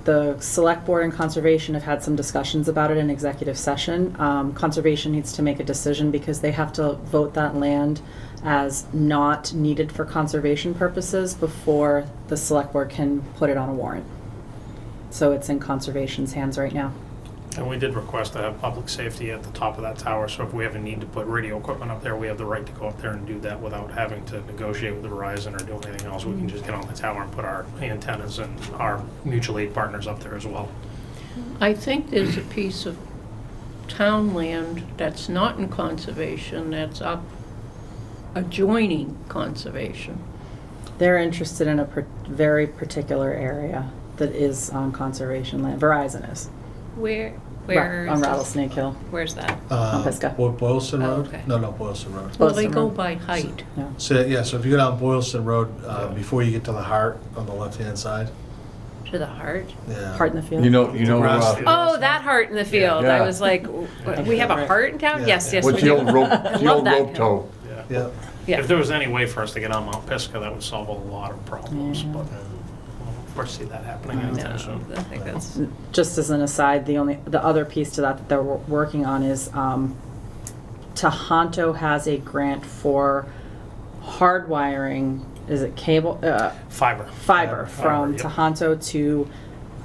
the Select Board and Conservation have had some discussions about it in executive session. Conservation needs to make a decision because they have to vote that land as not needed for conservation purposes before the Select Board can put it on a warrant. So it's in Conservation's hands right now. And we did request to have public safety at the top of that tower, so if we have a need to put radio equipment up there, we have the right to go up there and do that without having to negotiate with Verizon or do anything else. We can just get on the tower and put our antennas and our mutual aid partners up there as well. I think there's a piece of town land that's not in conservation, that's up adjoining conservation. They're interested in a very particular area that is on conservation land. Verizon is. Where On is this? Rattlesnake Hill. Where's that? On Pisgah. Boylston Oh, Road? okay. No, Boylston Road. Well, they Boylston go Road. by height. Yeah. So, so if you go down Boylston Road, before you get to the Heart on the left-hand side, To the heart? yeah. Heart in the field. You know, Grass- Oh, that heart in the field. Yeah. I was like, we have a heart in town? Yeah. Yes, yes, what's we the do. old rope, I the love old that rope toe? Yeah, Yeah. If there was any way for us to get on Mount Pisgah, that would solve a lot of problems, Yeah. but we'll foresee that happening No, anytime soon. I think that's, Just as an aside, the other piece to that they're working on is Tohoto has a grant for hardwiring. Is it cable? Fiber. Fiber from yep. Tohoto to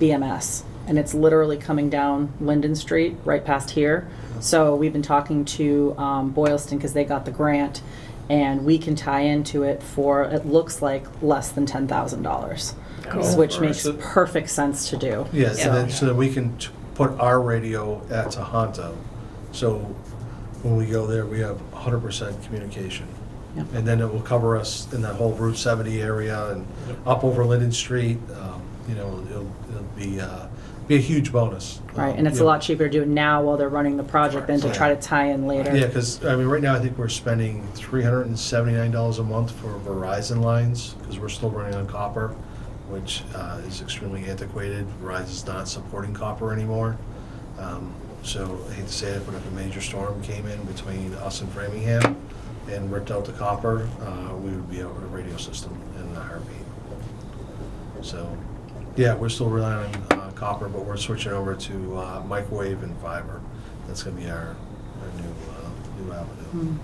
BMS, and it's literally coming down Linden Street right past here. So we've been talking to Boylston because they got the grant, and we can tie into it for, it looks like, less than $10,000, Cool. which makes So- perfect sense to do. yeah, Yeah. so that we can put our radio at Tohoto. So when we go there, we have 100% communication. Yep. And then it will cover us in that whole Route 70 area and up over Linden Street. It'll be a huge bonus. Right, and it's a lot cheaper to do it now while they're running the project than to Correct. try to tie in later. Yeah, because, right now, I think we're spending $379 a month for Verizon lines, because we're still running on copper, which is extremely antiquated. Verizon's not supporting copper anymore. So I hate to say it, but if a major storm came in between us and Framingham and ripped out the copper, we would be out of a radio system in a heartbeat. So, yeah, we're still relying on copper, but we're switching over to microwave and fiber. That's going to be our new avenue. Hmm.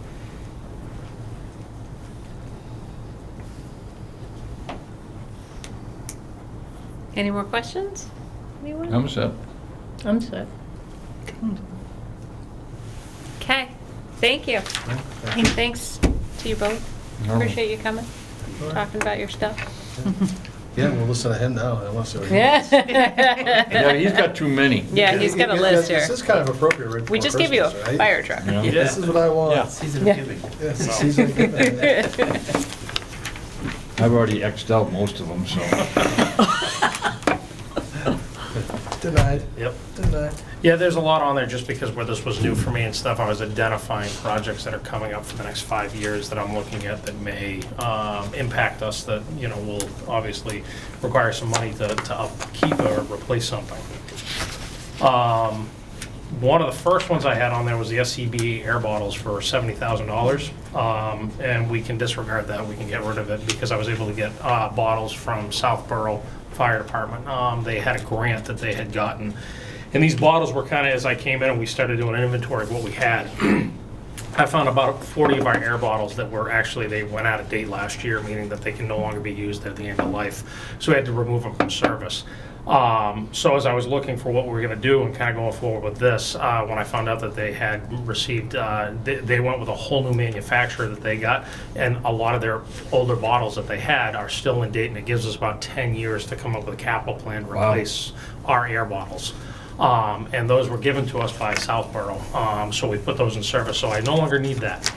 any more questions? Anyone? I'm set. I'm set. Okay, thank you. Thanks to you both. Appreciate you coming, talking about your stuff. Yeah, we'll listen to him now, I want to see what he Yeah. Yeah, he's got too many. Yeah, he's got a list here. This is kind of appropriate right We before just gave you a Christmas, right? fire truck. Yeah. This is what I want. Yeah. Season Yeah. of giving. Yes, it's season of giving. I've already X'd out most of them, so. Denied, Yep. denied. Yeah, there's a lot on there just because where this was new for me and stuff. I was identifying projects that are coming up for the next 5 years that I'm looking at that may impact us, that, you know, will obviously require some money to upkeep or replace something. One of the first ones I had on there was the SCBA air bottles for $70,000. And we can disregard that, we can get rid of it, because I was able to get bottles from Southborough Fire Department. They had a grant that they had gotten. And these bottles were kind of, as I came in and we started doing an inventory of what we had, I found about 40 of our air bottles that were actually, they went out of date last year, meaning that they can no longer be used at the end of life. So we had to remove them from service. So as I was looking for what we were going to do and kind of going forward with this, when I found out that they had received, they went with a whole new manufacturer that they got, and a lot of their older bottles that they had are still in date, and it gives us about 10 years to come up with a capital plan to Wow. replace our air bottles. And those were given to us by Southborough, so we put those in service, so I no longer need that.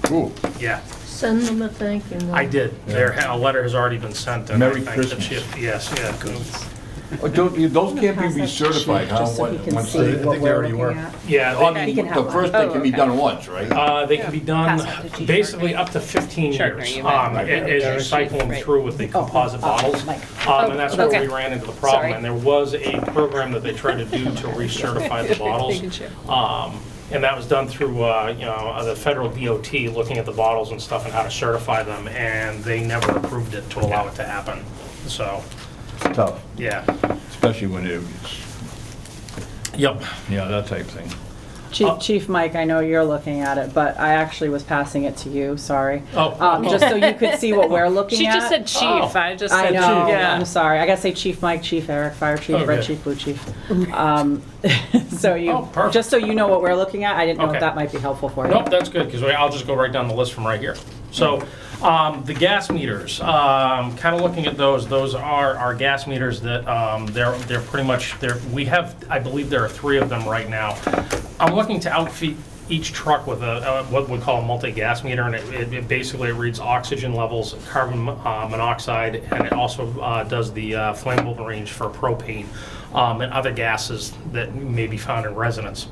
Ooh, Yeah, Send them a thank you note. I did. A letter has already been sent. And Merry I think that Christmas. Yes, yeah. oh, those can't be recertified, huh? Just so he can Once see they- I think what they we're already looking were. at. Yeah, Oh, they, He can have the one. first they Oh, can be okay. done once, right? they can be done Pass it to Chief basically Sharkner. up to 15 Sharkner, years. you meant. As you cycle them Right. through with the composite bottles. Mike. And that's where Okay. we ran into the problem. Sorry. And there was a program that they tried to do to recertify the bottles. Making sure. And that was done through, the federal DOT, looking at the bottles and stuff and how to certify them, and they never approved it to allow it to happen. So, It's tough, yeah. especially when it's, Yep. yeah, that type thing. Chief Mike, I know you're looking at it, but I actually was passing it to you, sorry. Oh. Just so you could see what we're looking She at. just said chief, Oh. I just I said chief, know, yeah. I'm sorry. I gotta say Chief Mike, Chief Eric, Fire Chief, Red Okay. Chief, Blue Chief. So Oh, you, perfect. just so you know what we're looking at, I didn't know Okay. if that might be helpful for you. Nope, that's good, because I'll just go right down the list from right here. So, the gas meters, kind of looking at those are our gas meters that, they're pretty much, we have, I believe there are 3 of them right now. I'm looking to outfit each truck with what we call a multi-gas meter, and it basically reads oxygen levels, carbon monoxide, and it also does the flammable range for propane and other gases that may be found in residents.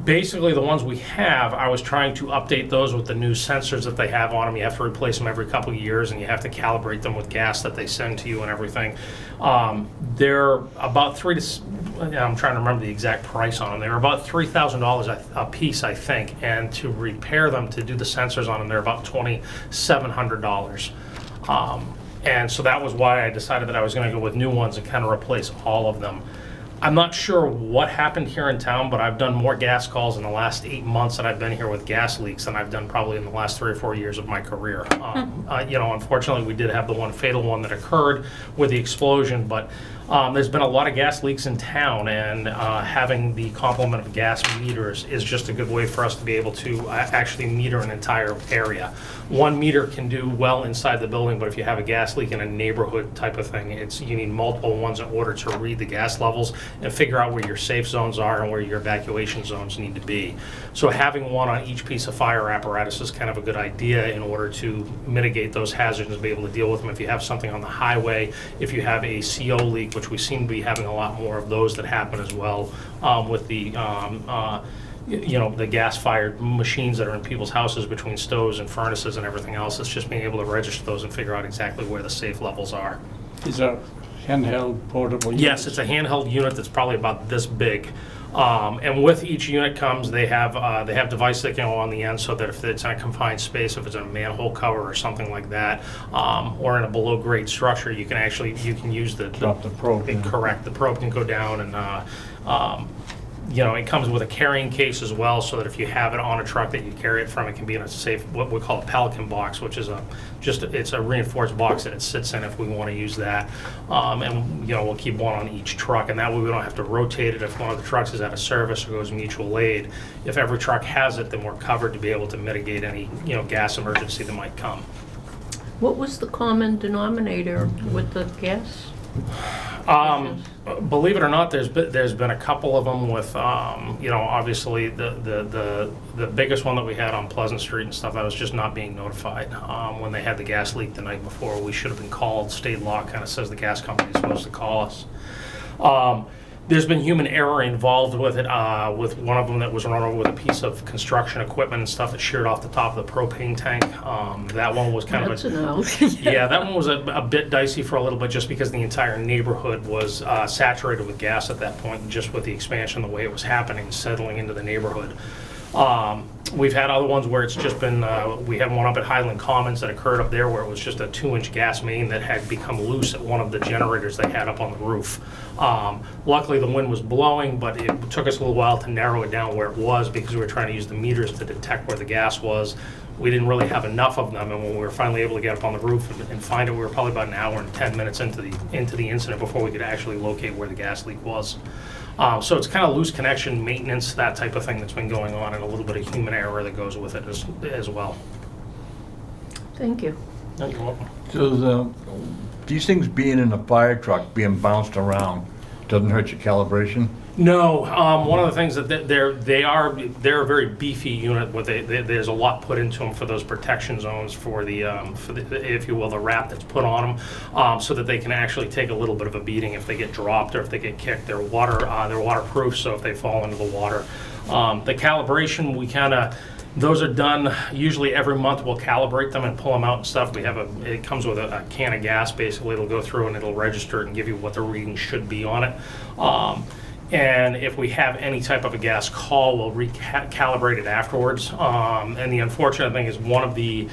Basically, the ones we have, I was trying to update those with the new sensors that they have on them. You have to replace them every couple of years, and you have to calibrate them with gas that they send to you and everything. They're about I'm trying to remember the exact price on them. They're about $3,000 a piece, I think, and to repair them, to do the sensors on them, they're about $2,700. And so that was why I decided that I was going to go with new ones and kind of replace all of them. I'm not sure what happened here in town, but I've done more gas calls in the last 8 months that I've been here with gas leaks than I've done probably in the last 3 or 4 years of my career. Unfortunately, we did have the one fatal one that occurred with the explosion, but there's been a lot of gas leaks in town, and having the complement of gas meters is just a good way for us to be able to actually meter an entire area. One meter can do well inside the building, but if you have a gas leak in a neighborhood type of thing, you need multiple ones in order to read the gas levels and figure out where your safe zones are and where your evacuation zones need to be. So having one on each piece of fire apparatus is kind of a good idea in order to mitigate those hazards and be able to deal with them. If you have something on the highway, if you have a CO leak, which we seem to be having a lot more of those that happen as well with the the gas-fired machines that are in people's houses between stoves and furnaces and everything else. It's just being able to register those and figure out exactly where the safe levels are. Is a handheld portable unit? Yes, it's a handheld unit that's probably about this big. And with each unit comes, they have devices that can go on the end, so that if it's in a confined space, if it's in a manhole cover or something like that, or in a below grade structure, you can use the Drop the probe in. Correct. The probe can go down and You know, it comes with a carrying case as well, so that if you have it on a truck that you carry it from, it can be in a safe, what we call a Pelican box, which is it's a reinforced box that it sits in if we want to use that. And, you know, we'll keep one on each truck, and that way we don't have to rotate it if one of the trucks is out of service or goes mutual aid. If every truck has it, then we're covered to be able to mitigate any, you know, gas emergency that might come. What was the common denominator with the gas? Believe it or not, there's been a couple of them with, you know, obviously the biggest one that we had on Pleasant Street and stuff, that was just not being notified. When they had the gas leak the night before, we should have been called. State law kind of says the gas company is supposed to call us. There's been human error involved with it, with one of them that was run over with a piece of construction equipment and stuff that sheared off the top of the propane tank. That one was kind That's of an out. yeah, that one was a bit dicey for a little bit just because the entire neighborhood was saturated with gas at that point, just with the expansion, the way it was happening, settling into the neighborhood. We've had other ones where it's just been, we had one up at Highland Commons that occurred up there where it was just a 2-inch gas main that had become loose at one of the generators they had up on the roof. Luckily, the wind was blowing, but it took us a little while to narrow it down where it was because we were trying to use the meters to detect where the gas was. We didn't really have enough of them, and when we were finally able to get up on the roof and find it, we were probably about an hour and 10 minutes into the incident before we could actually locate where the gas leak was. So it's kind of loose connection, maintenance, that type of thing that's been going on, and a little bit of human error that goes with it as well. Thank you. No, you're welcome. So these things being in a fire truck, being bounced around, doesn't hurt your calibration? No, one of the things that they're a very beefy unit. There's a lot put into them for those protection zones for the if you will, the wrap that's put on them, so that they can actually take a little bit of a beating if they get dropped or if they get kicked. They're waterproof, so if they fall into the water, the calibration those are done usually every month. We'll calibrate them and pull them out and stuff. It comes with a can of gas. Basically, it'll go through and it'll register it and give you what the reading should be on it. And if we have any type of a gas call, we'll recalibrate it afterwards. And the unfortunate thing is one of the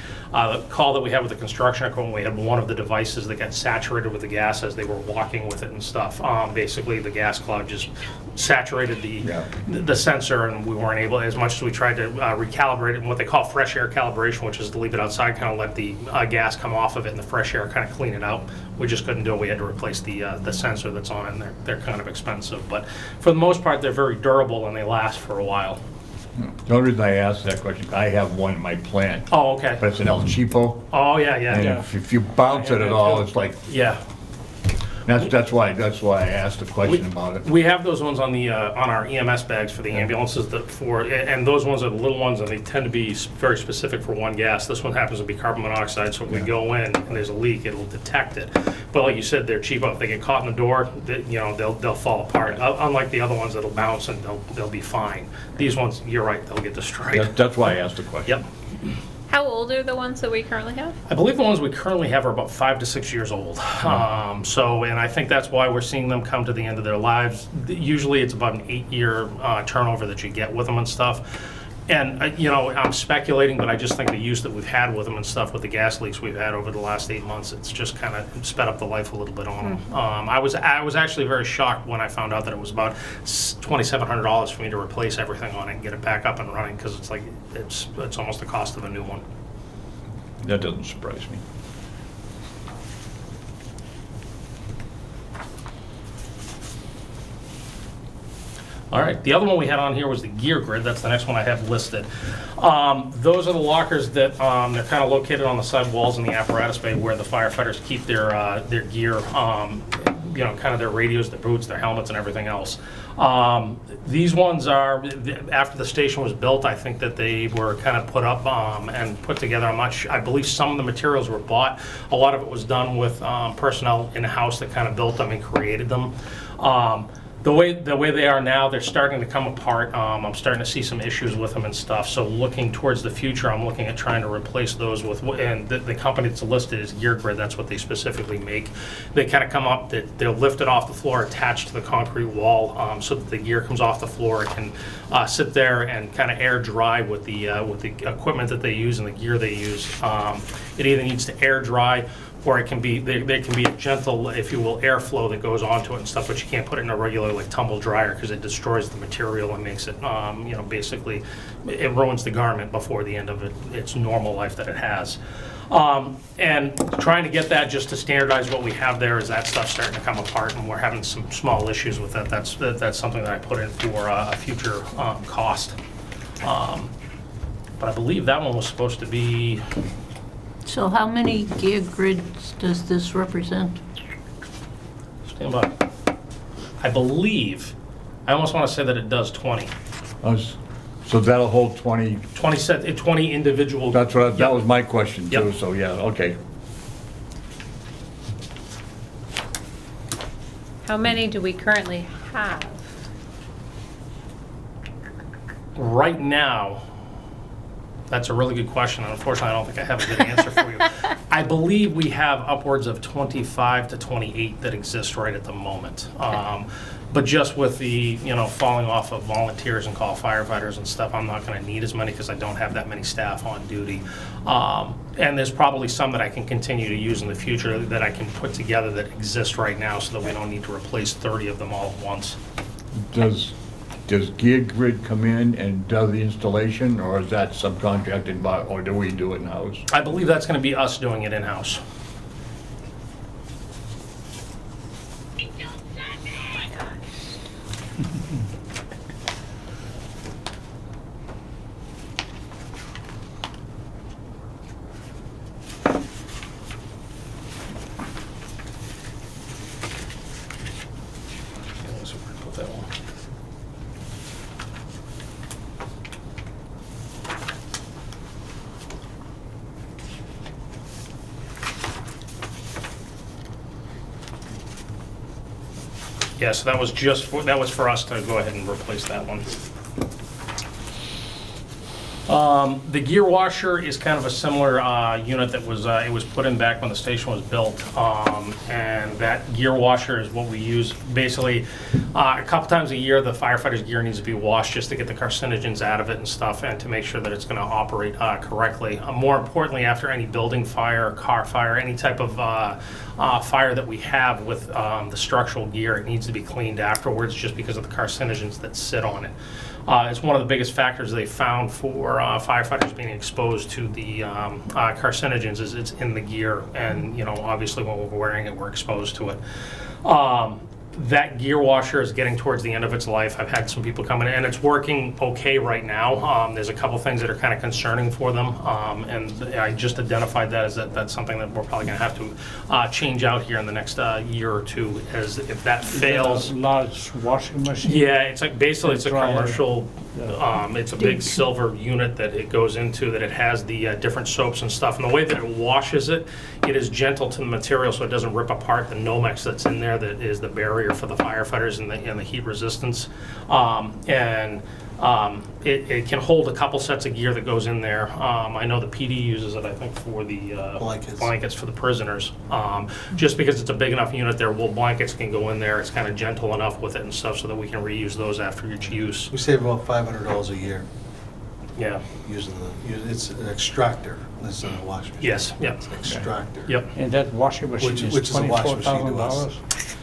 call that we had with the construction equipment, we had one of the devices that got saturated with the gas as they were walking with it and stuff. Basically, the gas cloud just saturated the sensor, and we weren't able, as much as we tried to recalibrate it, and what they call fresh air calibration, which is to leave it outside, kind of let the gas come off of it, and the fresh air kind of clean it out. We just couldn't do it. We had to replace the sensor that's on it, and they're kind of expensive. But for the most part, they're very durable, and they last for a while. The only reason I asked that question, I have one in my plant, Oh, okay. but it's an El Cheapo. Oh, yeah. And if you bounce it at all, it's like, Yeah. that's why I asked the question about it. We have those ones on our EMS bags for the ambulances and those ones are the little ones, and they tend to be very specific for one gas. This one happens to be carbon monoxide, so if we go in and there's a leak, it'll detect it. But like you said, they're cheap. If they get caught in the door, they'll fall apart. Unlike the other ones that'll bounce and they'll be fine. These ones, you're right, they'll get destroyed. That's why I asked the question. Yep. How old are the ones that we currently have? I believe the ones we currently have are about 5 to 6 years old. And I think that's why we're seeing them come to the end of their lives. Usually it's about an 8-year turnover that you get with them and stuff. And, I'm speculating, but I just think the use that we've had with them and stuff, with the gas leaks we've had over the last 8 months, it's just kind of sped up the life a little bit on them. I was actually very shocked when I found out that it was about $2,700 for me to replace everything on it and get it back up and running, because it's like, it's almost the cost of a new one. That doesn't surprise me. All right, the other one we had on here was the gear grid. That's the next one I have listed. Those are the lockers that they're kind of located on the side walls in the apparatus bay where the firefighters keep their gear, kind of their radios, their boots, their helmets, and everything else. These ones are, after the station was built, I think that they were kind of put up and put together. I believe some of the materials were bought. A lot of it was done with personnel in-house that kind of built them and created them. The way they are now, they're starting to come apart. I'm starting to see some issues with them and stuff. So looking towards the future, I'm looking at trying to replace those with, and the company that's listed is Gear Grid. That's what they specifically make. They kind of come up, they'll lift it off the floor, attached to the concrete wall, so that the gear comes off the floor. It can sit there and kind of air dry with the equipment that they use and the gear they use. It either needs to air dry, or it can be, there can be a gentle, if you will, airflow that goes onto it and stuff, but you can't put it in a regular like tumble dryer because it destroys the material and makes it, basically, it ruins the garment before the end of its normal life that it has. And trying to get that just to standardize what we have there is that stuff starting to come apart, and we're having some small issues with that. That's something that I put in for a future cost. But I believe that one was supposed to be, So how many gear grids does this represent? stand by. I believe, I almost want to say that it does 20. So that'll hold 20, 20 individual. that was my question too, Yep. so yeah, okay. How many do we currently have? Right now, that's a really good question. Unfortunately, I don't think I have a good answer for you. I believe we have upwards of 25 to 28 that exist right at the moment. But just with the, falling off of volunteers and call firefighters and stuff, I'm not going to need as many because I don't have that many staff on duty. And there's probably some that I can continue to use in the future that I can put together that exist right now so that we don't need to replace 30 of them all at once. Does Gear Grid come in and do the installation, or is that subcontracted by, or do we do it in-house? I believe that's going to be us doing it in-house. Yeah, so that was for us to go ahead and replace that one. The gear washer is kind of a similar unit that was put in back when the station was built, and that gear washer is what we use basically a couple times a year. The firefighter's gear needs to be washed just to get the carcinogens out of it and stuff, and to make sure that it's going to operate correctly. More importantly, after any building fire, car fire, any type of fire that we have with the structural gear, it needs to be cleaned afterwards just because of the carcinogens that sit on it. It's one of the biggest factors they found for firefighters being exposed to the carcinogens is it's in the gear, and obviously when we're wearing it, we're exposed to it. That gear washer is getting towards the end of its life. I've had some people come in, and it's working okay right now. There's a couple things that are kind of concerning for them, and I just identified that as that's something that we're probably going to have to change out here in the next year or two, as if that fails. A large washing machine? Yeah, it's like basically it's a Dryer. commercial, it's a big silver unit that it goes into, that it has the different soaps and stuff. And the way that it washes it, it is gentle to the material so it doesn't rip apart the Nomex that's in there that is the barrier for the firefighters and the heat resistance. It can hold a couple sets of gear that goes in there. I know the PD uses it, I think, for the blankets for the prisoners. Just because it's a big enough unit, their wool blankets can go in there. It's kind of gentle enough with it and stuff so that we can reuse those after each use. We save about $500 a year Yeah. using it's an extractor, it's not a washing machine. Yes, yep. It's an extractor. Yep. And that washing machine Which is is a washing machine to us. $24,000?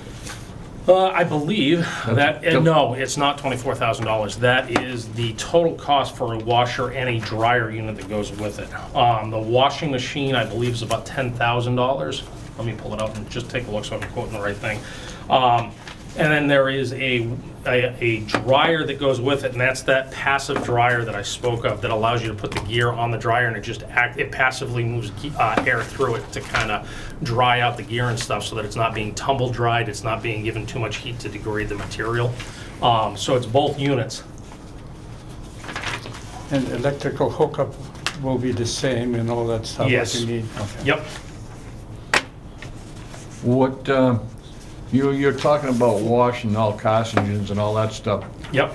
I believe that, no, it's not $24,000. That is the total cost for a washer and a dryer unit that goes with it. The washing machine, I believe, is about $10,000. Let me pull it up and just take a look so I'm quoting the right thing. And then there is a dryer that goes with it, and that's that passive dryer that I spoke of that allows you to put the gear on the dryer, and it passively moves air through it to kind of dry out the gear and stuff so that it's not being tumble dried, it's not being given too much heat to degrade the material. So it's both units. And electrical hookup will be the same and all that stuff Yes. that you need? Okay. Yep. What, you're talking about washing all carcinogens and all that stuff. Yep.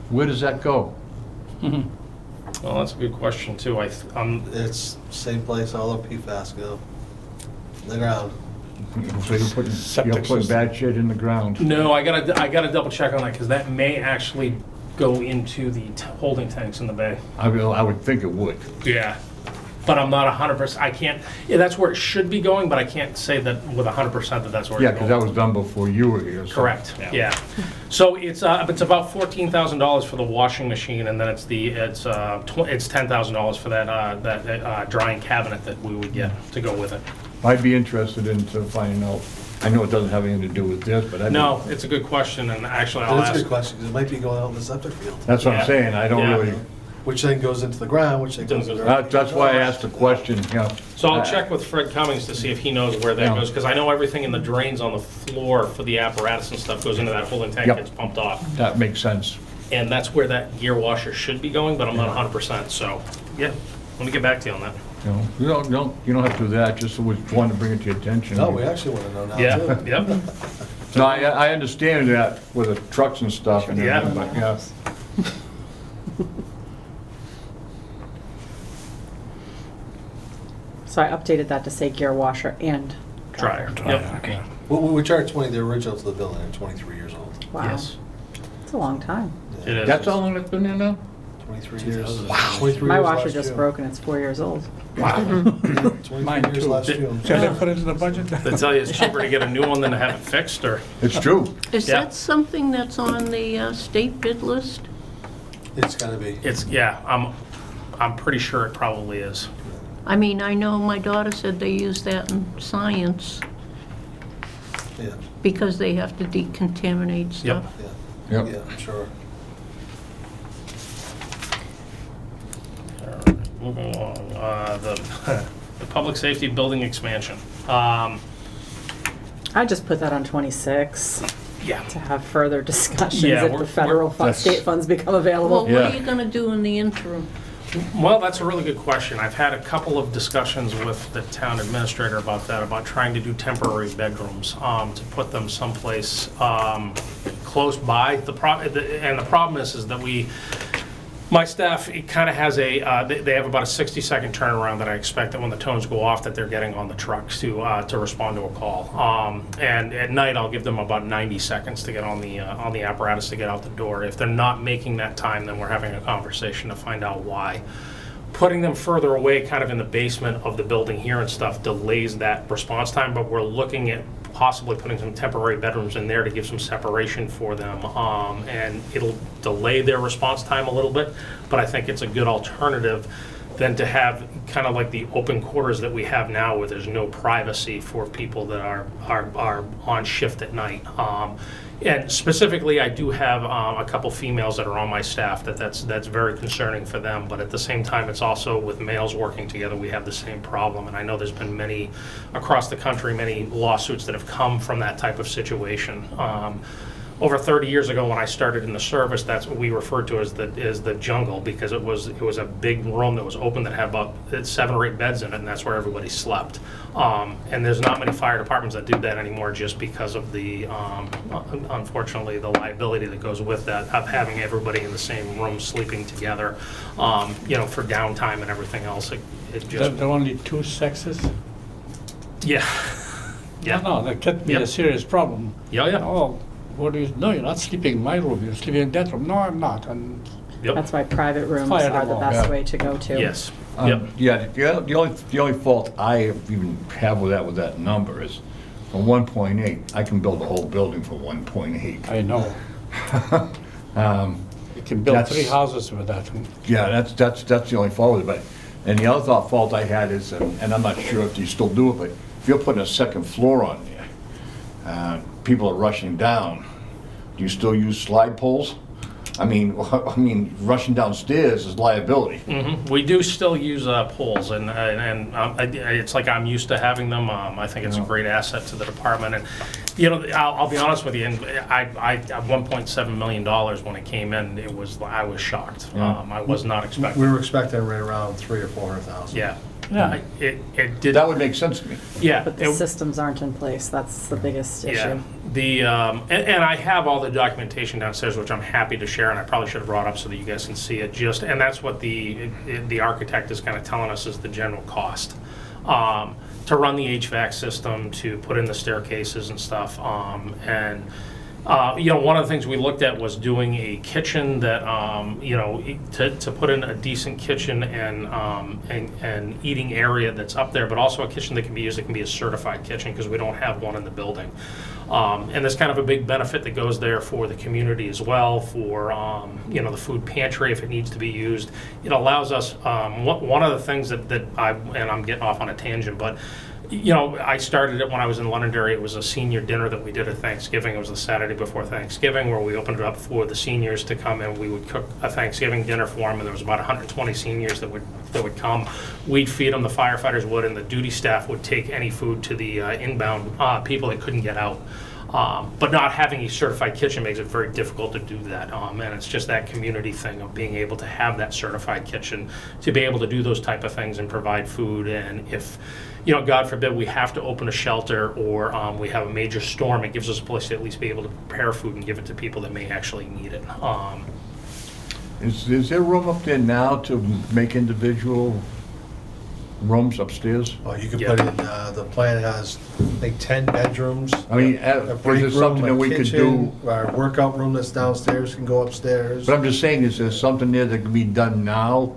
Where does that go? Well, that's a good question too. It's same place all the PFAS go. The ground. So you're putting bad shit in the ground. No, I gotta double check on that because that may actually go into the holding tanks in the bay. I would think it would. Yeah. but I'm not 100%, I can't, yeah, that's where it should be going, but I can't say that with 100% that that's where Yeah, it's because going. that was done before you were here. so- Correct, yeah. So it's about $14,000 for the washing machine, and then it's $10,000 for that drying cabinet that we would get to go with it. I'd be interested in finding out, I know it doesn't have anything to do with this, but I'd be- No, it's a good question, and actually I'll That's a ask. good question, 'cause it might be going out in the septic field, That's what Yeah. I'm saying, I don't Yeah. really, which then goes into the ground, which then goes into. that's why I asked the question, you know. So I'll check with Fred Cummings to see if he knows where that Yeah. goes, because I know everything in the drains on the floor for the apparatus and stuff goes into that holding tank, Yep. gets pumped off. That makes sense. And that's where that gear washer should be going, but I'm not 100%, so, yeah, let me get back to you on that. You know, you don't have to do that, just was wanted to bring it to your attention. No, we actually wanna know now Yeah, too. yep. No, I understand that with the trucks and stuff and Yeah. everything, but yeah. So I updated that to say gear washer and Dryer, yep. We charged 20, the original to the building, are 23 years old. Wow, Yes, it's a long time. it is. That's how long it's been there now? 23 years. Wow. 23 My years washer last just June. broke and it's 4 years old. 23 Mine years too. last June. Shall I put it in the budget? They tell you it's cheaper to get a new one than to have it fixed, or? It's true. Is Yeah. that something that's on the state bid list? It's gotta be. It's, yeah, I'm pretty sure it probably is. I mean, I know my daughter said they use that in science Yeah, because they have to decontaminate stuff. yeah, Yep. yeah, I'm sure. All right, moving along, the public safety building expansion. I just put that on 26 Yeah, to have further discussions Yeah, if we're- the federal that's- state funds become Well, available. what Yeah. are you gonna do in the interim? well, that's a really good question. I've had a couple of discussions with the town administrator about that, about trying to do temporary bedrooms, to put them someplace close by. The problem is that my staff, it kind of has they have about a 60-second turnaround that I expect that when the tones go off that they're getting on the trucks to respond to a call. And at night, I'll give them about 90 seconds to get on the apparatus to get out the door. If they're not making that time, then we're having a conversation to find out why. Putting them further away, kind of in the basement of the building here and stuff, delays that response time, but we're looking at possibly putting some temporary bedrooms in there to give some separation for them. And it'll delay their response time a little bit, but I think it's a good alternative than to have kind of like the open quarters that we have now where there's no privacy for people that are on shift at night. And specifically, I do have a couple females that are on my staff that's very concerning for them, but at the same time, it's also with males working together, we have the same problem. And I know there's been many, across the country, many lawsuits that have come from that type of situation. Over 30 years ago, when I started in the service, that's what we referred to as the jungle, because it was a big room that was open that had about 7 or 8 beds in it, and that's where everybody slept. And there's not many fire departments that do that anymore, just because of the unfortunately the liability that goes with that of having everybody in the same room sleeping together. For downtime and everything else. It just There are only two sexes? yeah. Yeah. No, that could be Yep. a serious problem. Yeah. Oh, what do you, no, you're not sleeping in my room, you're sleeping in that room. No, I'm not. And Yep. That's why private rooms Fire are the them all. best Yeah. way to go to. Yes. Yep. Yeah, the only fault I even have with that number is for 1.8, I can build a whole building for 1.8. I know, you can build That's- 3 houses with that. Yeah, that's the only fault with it, but, and the other fault I had is, and I'm not sure if you still do it, but if you're putting a second floor on there, people are rushing down, do you still use slide poles? I mean, rushing downstairs is liability. We do still use poles, and it's like I'm used to having them. I think it's a great asset to the department. And I'll be honest with you. And I $1.7 million when it came in, I was shocked. Yeah. I was not expecting. We were expecting right around 300,000 or 400,000. Yeah. Yeah. It did. That would make sense to me. Yeah. But the it- systems aren't in place. That's the biggest issue. Yeah, and I have all the documentation downstairs, which I'm happy to share, and I probably should have brought up so that you guys can see it. And that's what the architect is kind of telling us is the general cost to run the HVAC system, to put in the staircases and stuff, and One of the things we looked at was doing a kitchen that, to put in a decent kitchen and eating area that's up there, but also a kitchen that can be used, it can be a certified kitchen, because we don't have one in the building. And there's kind of a big benefit that goes there for the community as well, for, the food pantry if it needs to be used. It allows us, one of the things that I'm getting off on a tangent, but I started it when I was in Londonderry. It was a senior dinner that we did at Thanksgiving. It was the Saturday before Thanksgiving, where we opened it up for the seniors to come, and we would cook a Thanksgiving dinner for them. And there was about 120 seniors that would come. We'd feed them, the firefighters would, and the duty staff would take any food to the inbound people that couldn't get out. But not having a certified kitchen makes it very difficult to do that. And it's just that community thing of being able to have that certified kitchen to be able to do those type of things and provide food. And if, God forbid, we have to open a shelter or we have a major storm, it gives us a place to at least be able to prepare food and give it to people that may actually need it. Is there room up there now to make individual rooms upstairs? Oh, you can Yeah. put in, the plan has, I think, 10 bedrooms. I mean, A is break it room, something a that we could do? kitchen, our workout room that's downstairs can go upstairs. But I'm just saying, is there something there that can be done now?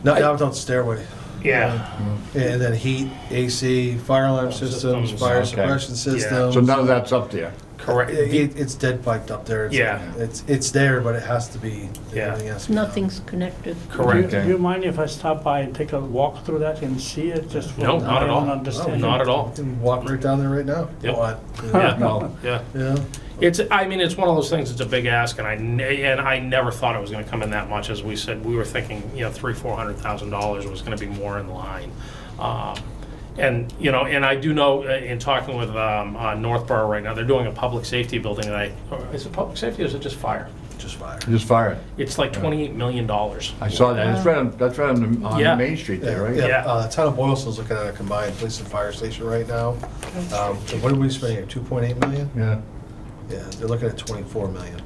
No, down the stairway. Yeah. And then heat, AC, fire alarm systems, systems, fire okay. suppression systems. So none of that's up there? Correct. It's dead piped up there. Yeah. It's there, but it has to be, Yeah. everything has to be. Nothing's connected. Correct. Do you mind if I stop by and take a walk through that and see it, just for No, my not at all. own understanding? Not at all. You can walk right down there right now. Yep. What? Yeah. No. Yeah. Yeah. It's one of those things. It's a big ask, and I never thought it was going to come in that much. As we said, we were thinking, $300,000-$400,000 was going to be more in line. And I do know in talking with Northborough right now, they're doing a public safety building. And is it public safety or is it just fire? Just fire. Just fire it. It's like $28 million. I saw that. That's right on Yeah. Main Street there, right? Yeah. The town of Boylston's looking at a combined police and fire station right now. What are we spending here, 2.8 million? Yeah. Yeah, they're looking at 24 million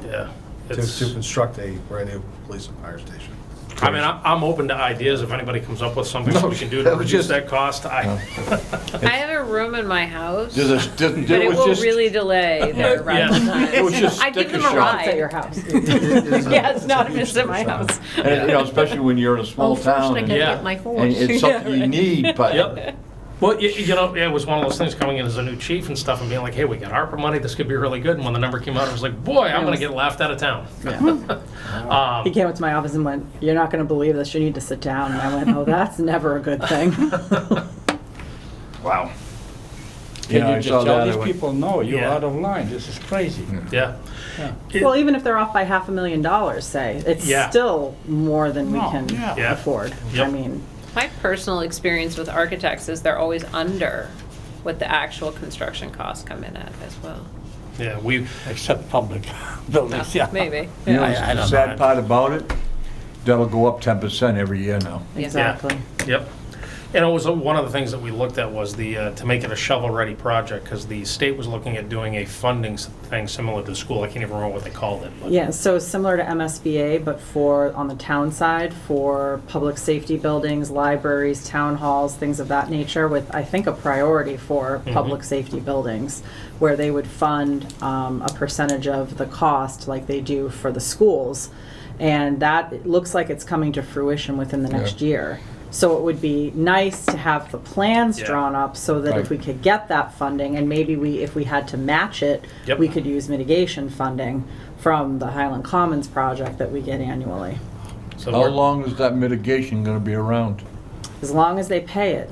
Yeah. to construct a brand new police and fire station. I'm open to ideas. If anybody comes up with something that we can do to that was reduce just- that cost, I have a room in my house, There's a- but it will really delay their Yeah. arrival time. It was just I give sticker them a shock. It's at your ride. house. Yeah, it's not if it's at my house. And, especially when you're in a small First I town gotta and Yeah. get my and horse. it's something you need, but. Yep. Well, it was one of those things coming in as a new chief and stuff and being like, hey, we got ARPA money, this could be really good. And when the number came out, I was like, boy, I'm going to get laughed out of town. He came into my office and went, "You're not going to believe this. You need to sit down." And I went, "Oh, that's never a good thing." Wow. Can I you saw just tell that, I these went- people, no, you're Yeah. out of line, this is crazy? Yeah. Well, even if they're off by $500,000, say, it's Yeah. still more than we No, can yeah. Yeah. afford. Yep. I mean, My personal experience with architects is they're always under what the actual construction costs come in at as well. Yeah, Except public buildings, yeah. Maybe. You know, I the don't sad know. part about it, that'll go up 10% every year now. exactly. Yep. And it was one of the things that we looked at was to make it a shovel-ready project, because the state was looking at doing a funding thing similar to the school. I can't even remember what they called it. But Yeah, so similar to MSBA, but on the town side, for public safety buildings, libraries, town halls, things of that nature, with, I think, a priority for public safety buildings, where they would fund a percentage of the cost like they do for the schools. And that, it looks like it's coming to fruition within the next year. So it would be nice to have the plans Yeah. drawn up so that if Right. we could get that funding, and maybe if we had to match it, Yep. we could use mitigation funding from the Highland Commons project that we get annually, so How we're- long is that mitigation gonna be around? as long as they pay it.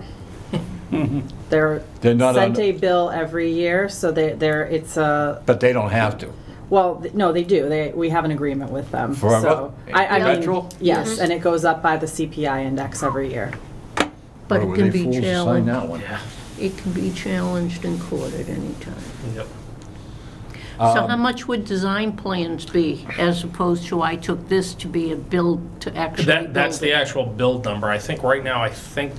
They're They're not sent on- a bill every year, so it's a, But they don't have to. well, no, they do. We have an agreement with them. Forever? So, I mean, Perpetual? yes, and it goes up by the CPI index every year. But Or it were can they be fools to sign challenged, that one? Yeah. it can be challenged in court at any time. Yep. So how much would design plans be, as opposed to I took this to be a build to actually build That's the it? actual build number. I think right now,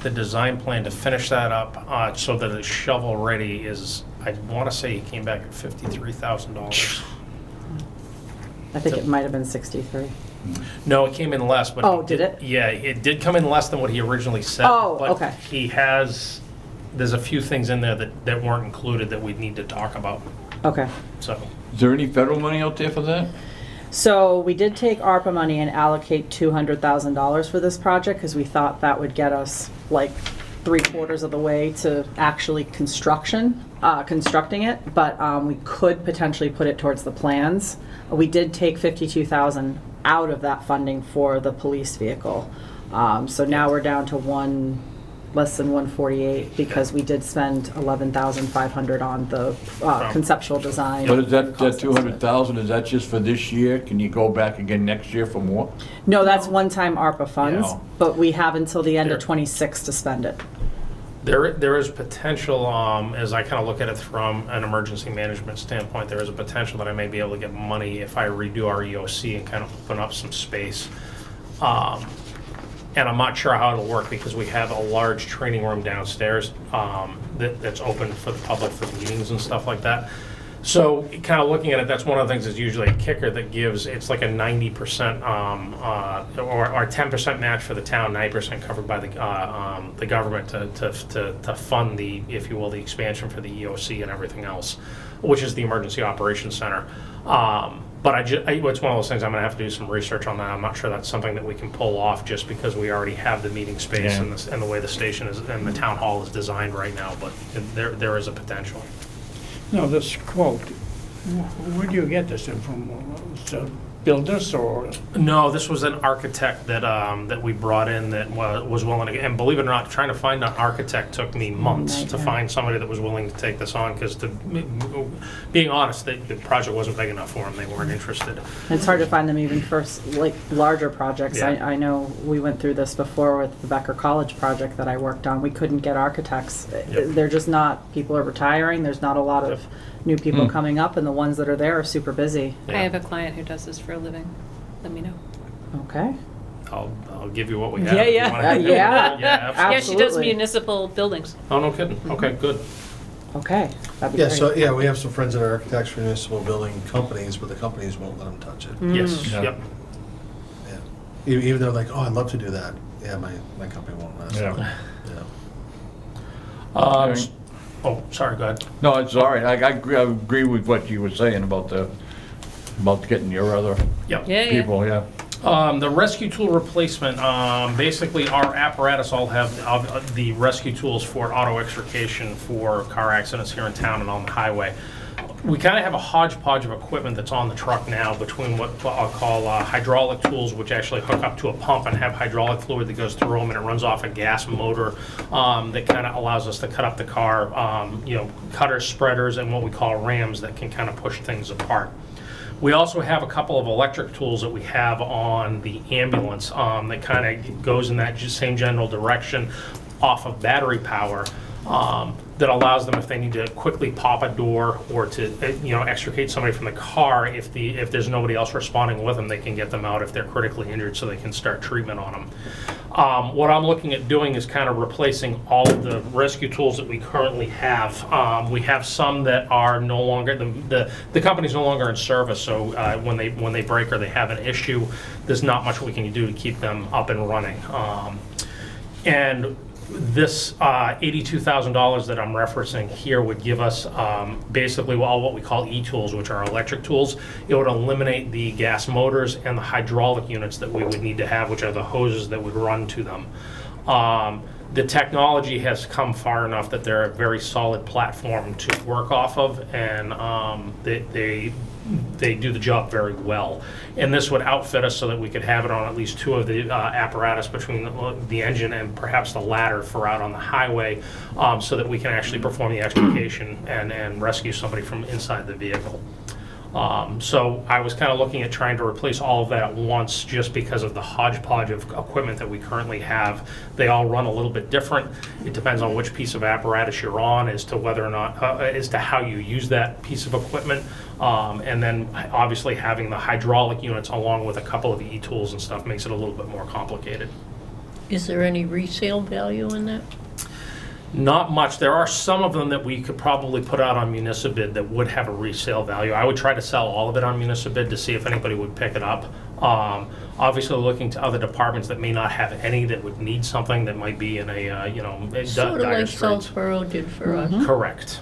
the design plan to finish that up so that it's shovel-ready is, I want to say it came back at $53,000. I think it might have been 63. No, it came in less, but. Oh, did it? Yeah, it did come in less than what he originally said. Oh, okay. But there's a few things in there that weren't included that we'd need to talk about. Okay. So, Is there any federal money out there for that? So we did take ARPA money and allocate $200,000 for this project because we thought that would get us like 3/4 of the way to actually constructing it. But we could potentially put it towards the plans. We did take 52,000 out of that funding for the police vehicle. So now we're down to less than 148 because we did spend 11,500 on the conceptual design. But is that cost estimate. 200,000, is that just for this year? Can you go back again next year for more? No, that's one-time ARPA funds, Yeah. but we have until the end of There- '26 to spend it. there is potential, as I kind of look at it from an emergency management standpoint, there is a potential that I may be able to get money if I redo our EOC and kind of open up some space. And I'm not sure how it'll work because we have a large training room downstairs that's open for the public for meetings and stuff like that. So kind of looking at it, that's one of the things that's usually a kicker that gives, it's like a 90% or 10% match for the town, 90% covered by the government to fund the, if you will, the expansion for the EOC and everything else, which is the Emergency Operations Center. But it's one of those things I'm going to have to do some research on that. I'm not sure that's something that we can pull off just because we already have the meeting space Yeah. and the way the station is and the town hall is designed right now. But there is a potential. No, this quote, where do you get this from? Builders or? No, this was an architect that we brought in that was willing to, and believe it or not, trying to find an architect took me months to Nightmare. find somebody that was willing to take this on, because being honest, the project wasn't big enough for them, they weren't interested. It's hard to find them even for like larger projects. Yeah. I know we went through this before with the Becker College project that I worked on. We couldn't get architects. They're just not, people are retiring, there's not a lot of new people coming up, and the ones that are there are super busy. I have a client who does this for a living. Let me know. Okay. I'll give you what we have. Yeah, if you yeah. wanna do it. Yeah. Yeah, absolutely. Yeah, she does Absolutely. municipal buildings. Oh, no kidding. Okay, good. Okay, that'd be Yeah, great. so, yeah, we have some friends that are architects for municipal building companies, but the companies won't let them touch it. Yes, Yeah. yep. Yeah. Even though like, oh, I'd love to do that. Yeah, my company won't let us. Yeah. Yeah. Oh, sorry, go ahead. No, it's all right. I agree with what you were saying about getting your other Yep. Yeah, people, yeah. The rescue tool replacement, basically our apparatus all have the rescue tools for auto extrication for car accidents here in town and on the highway. We kind of have a hodgepodge of equipment that's on the truck now between what I'll call hydraulic tools, which actually hook up to a pump and have hydraulic fluid that goes through them, and it runs off a gas motor that kind of allows us to cut up the car, cutters, spreaders, and what we call rams that can kind of push things apart. We also have a couple of electric tools that we have on the ambulance that kind of goes in that same general direction off of battery power. That allows them, if they need to quickly pop a door or to extricate somebody from the car, if there's nobody else responding with them, they can get them out if they're critically injured, so they can start treatment on them. What I'm looking at doing is kind of replacing all of the rescue tools that we currently have. We have some that are no longer, the company's no longer in service, so when they break or they have an issue, there's not much we can do to keep them up and running. And this $82,000 that I'm referencing here would give us basically all what we call e-tools, which are electric tools. It would eliminate the gas motors and the hydraulic units that we would need to have, which are the hoses that would run to them. The technology has come far enough that they're a very solid platform to work off of, and they do the job very well. And this would outfit us so that we could have it on at least two of the apparatus between the engine and perhaps the ladder for out on the highway, so that we can actually perform the extrication and rescue somebody from inside the vehicle. So I was kind of looking at trying to replace all of that at once, just because of the hodgepodge of equipment that we currently have. They all run a little bit different. It depends on which piece of apparatus you're on as to whether or not, as to how you use that piece of equipment. And then obviously having the hydraulic units along with a couple of e-tools and stuff makes it a little bit more complicated. Is there any resale value in that? Not much. There are some of them that we could probably put out on Municipid that would have a resale value. I would try to sell all of it on Municipid to see if anybody would pick it up. Obviously, looking to other departments that may not have any that would need something that might be in a Sort of dire like straits. Southborough did for us. Correct.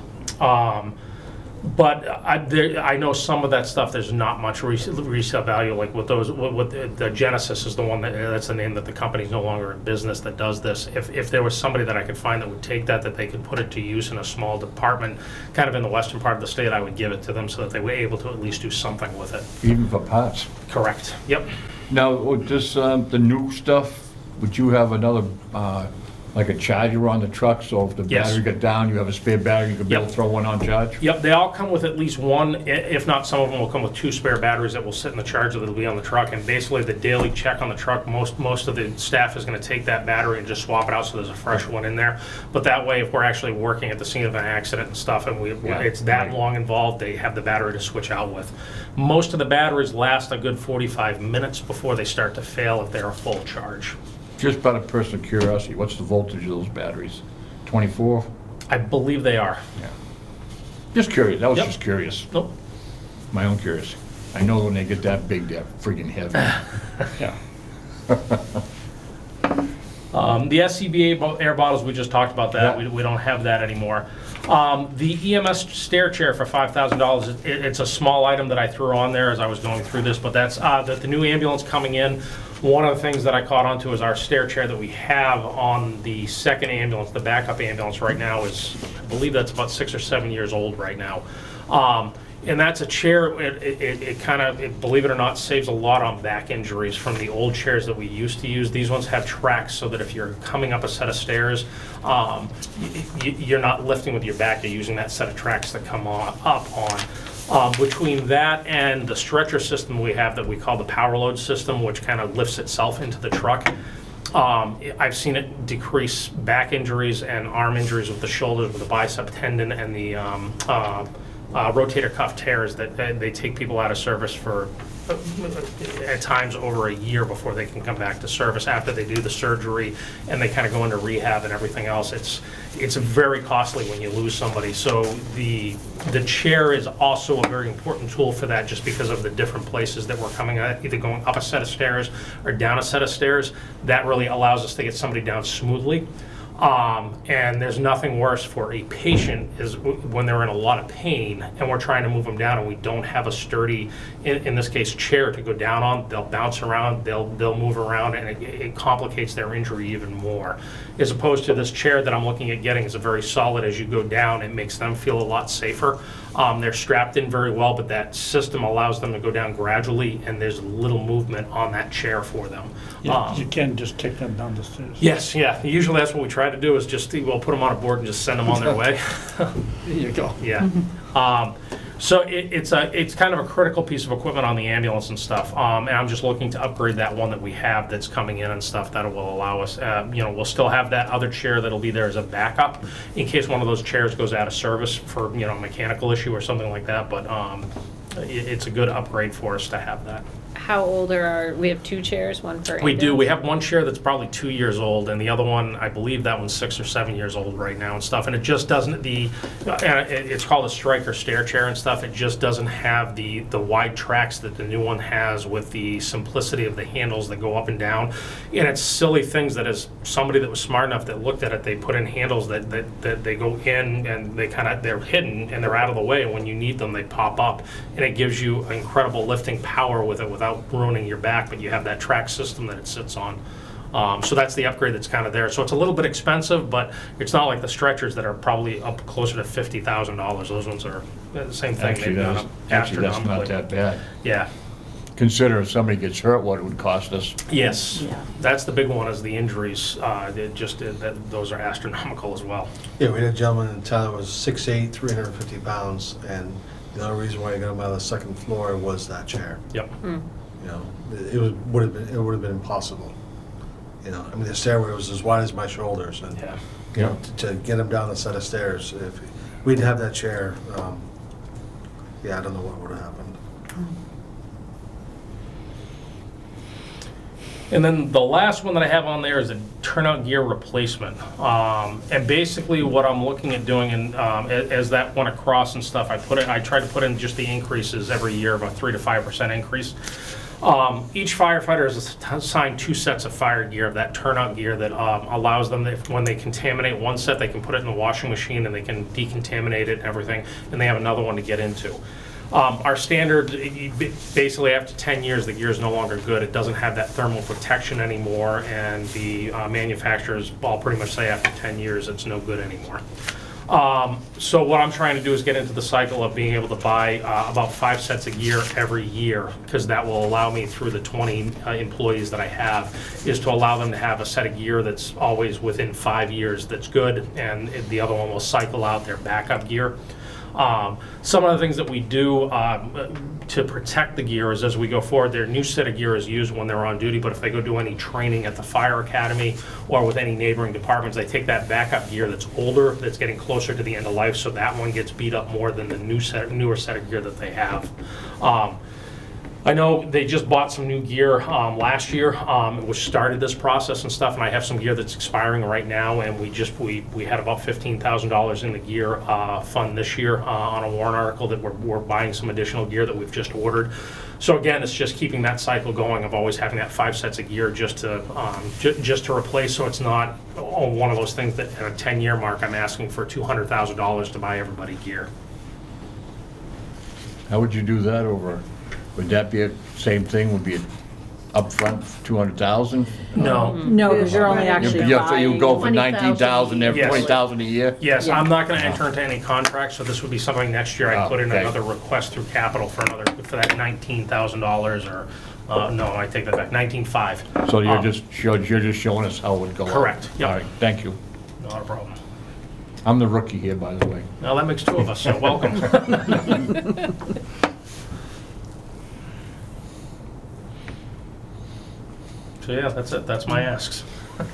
But I know some of that stuff, there's not much resale value, like with those, with the Genesis is the one, that's the name that the company's no longer in business that does this. If there was somebody that I could find that would take that they could put it to use in a small department, kind of in the western part of the state, I would give it to them so that they were able to at least do something with it. Even for parts. Correct. Yep. Now, with this, the new stuff, would you have another, like a charger on the truck, so if the Yes. battery got down, you have a spare battery, you could be able to Yep. throw one on charge? Yep, they all come with at least one, if not some of them will come with 2 spare batteries that will sit in the charger that'll be on the truck. And basically the daily check on the truck, most of the staff is gonna take that battery and just swap it out so there's a fresh one in there. But that way, if we're actually working at the scene of an accident and stuff and Yeah, it's that right. long involved, they have the battery to switch out with. Most of the batteries last a good 45 minutes before they start to fail if they're a full charge. Just out of personal curiosity, what's the voltage of those batteries? 24? I believe they are. Yeah. Just curious, that was Yep. just curious, Nope. my own curiosity. I know when they get that big, they're friggin' heavy. Yeah. The SCBA air bottles, we just talked about that. Yeah. We don't have that anymore. The EMS stair chair for $5,000, it's a small item that I threw on there as I was going through this, but that's the new ambulance coming in. One of the things that I caught on to is our stair chair that we have on the second ambulance, the backup ambulance right now is, I believe that's about 6 or 7 years old right now. And that's a chair, it kind of, believe it or not, saves a lot on back injuries from the old chairs that we used to use. These ones have tracks so that if you're coming up a set of stairs, you're not lifting with your back, you're using that set of tracks that come up on. Between that and the stretcher system we have that we call the power load system, which kind of lifts itself into the truck, I've seen it decrease back injuries and arm injuries with the shoulders, with the bicep tendon and the rotator cuff tears that they take people out of service for at times over a year before they can come back to service after they do the surgery and they kind of go into rehab and everything else. It's very costly when you lose somebody. So the chair is also a very important tool for that, just because of the different places that we're coming at, either going up a set of stairs or down a set of stairs. That really allows us to get somebody down smoothly. And there's nothing worse for a patient is when they're in a lot of pain and we're trying to move them down and we don't have a sturdy, in this case, chair to go down on. They'll bounce around, they'll move around, and it complicates their injury even more. As opposed to this chair that I'm looking at getting is a very solid. As you go down, it makes them feel a lot safer. They're strapped in very well, but that system allows them to go down gradually, and there's little movement on that chair for them. You can't just take them down the stairs. Yes, yeah. Usually that's what we try to do is just, we'll put them on a board and just send them on their way. There you go. Yeah. So it's kind of a critical piece of equipment on the ambulance and stuff. And I'm just looking to upgrade that one that we have that's coming in and stuff that will allow us, we'll still have that other chair that'll be there as a backup in case one of those chairs goes out of service for, a mechanical issue or something like that. But it's a good upgrade for us to have that. How old we have 2 chairs, one for We do. We ambulance? have one chair that's probably 2 years old, and the other one, I believe that one's 6 or 7 years old right now and stuff. And it just doesn't, it's called a Stryker stair chair and stuff. It just doesn't have the wide tracks that the new one has with the simplicity of the handles that go up and down. And it's silly things that as somebody that was smart enough that looked at it, they put in handles that they go in and they're hidden and they're out of the way. And when you need them, they pop up. And it gives you incredible lifting power with it without ruining your back, but you have that track system that it sits on. So that's the upgrade that's kind of there. So it's a little bit expensive, but it's not like the stretchers that are probably up closer to $50,000. Those ones are the same thing. Actually, They've gone up that's not astronomically. that bad. Yeah. Consider if somebody gets hurt, what it would cost us. Yes. Yeah. That's the big one is the injuries. Those are astronomical as well. Yeah, we had a gentleman in town that was 6'8", 350 pounds, and the only reason why he got him out of the second floor was that chair. Yep. It would have been impossible. I mean, the stairway was as wide as my shoulders, and Yeah. to get him down a set of stairs, if we didn't have that chair, I don't know what would have happened. And then the last one that I have on there is a turnout gear replacement. And basically what I'm looking at doing, and as that went across and stuff, I tried to put in just the increases every year of a 3 to 5% increase. Each firefighter is assigned 2 sets of fire gear, that turnout gear that allows them, when they contaminate one set, they can put it in the washing machine and they can decontaminate it and everything, and they have another one to get into. Our standard, basically after 10 years, the gear is no longer good. It doesn't have that thermal protection anymore, and the manufacturers all pretty much say after 10 years it's no good anymore. So what I'm trying to do is get into the cycle of being able to buy about 5 sets of gear every year, because that will allow me, through the 20 employees that I have, is to allow them to have a set of gear that's always within 5 years that's good, and the other one will cycle out their backup gear. Some of the things that we do to protect the gear is, as we go forward, their new set of gear is used when they're on duty, but if they go do any training at the fire academy or with any neighboring departments, they take that backup gear that's older, that's getting closer to the end of life, so that one gets beat up more than the newer set of gear that they have. I know they just bought some new gear last year, which started this process and stuff, and I have some gear that's expiring right now, and we had about $15,000 in the gear fund this year on a warrant article that we're buying some additional gear that we've just ordered. So again, it's just keeping that cycle going of always having that 5 sets of gear just to replace, so it's not one of those things that at a 10-year mark I'm asking for $200,000 to buy everybody gear. How would you do that over? Would that be a same thing, would be upfront 200,000? No. No, because you're only actually Yeah, so you buying. go for 20,000 19,000 every, Yes. 20,000 a year? Yes, Yeah. I'm not gonna enter into any contract, so this would be something next year I Oh, put in okay. another request through capital for that $19,000 or, no, I take that back, 19,500. So you're just showing us how it would go up? Correct, yep. All right, thank you. Not a problem. I'm the rookie here, by the way. Now, that makes 2 of us, so welcome. So yeah, that's it, that's my asks.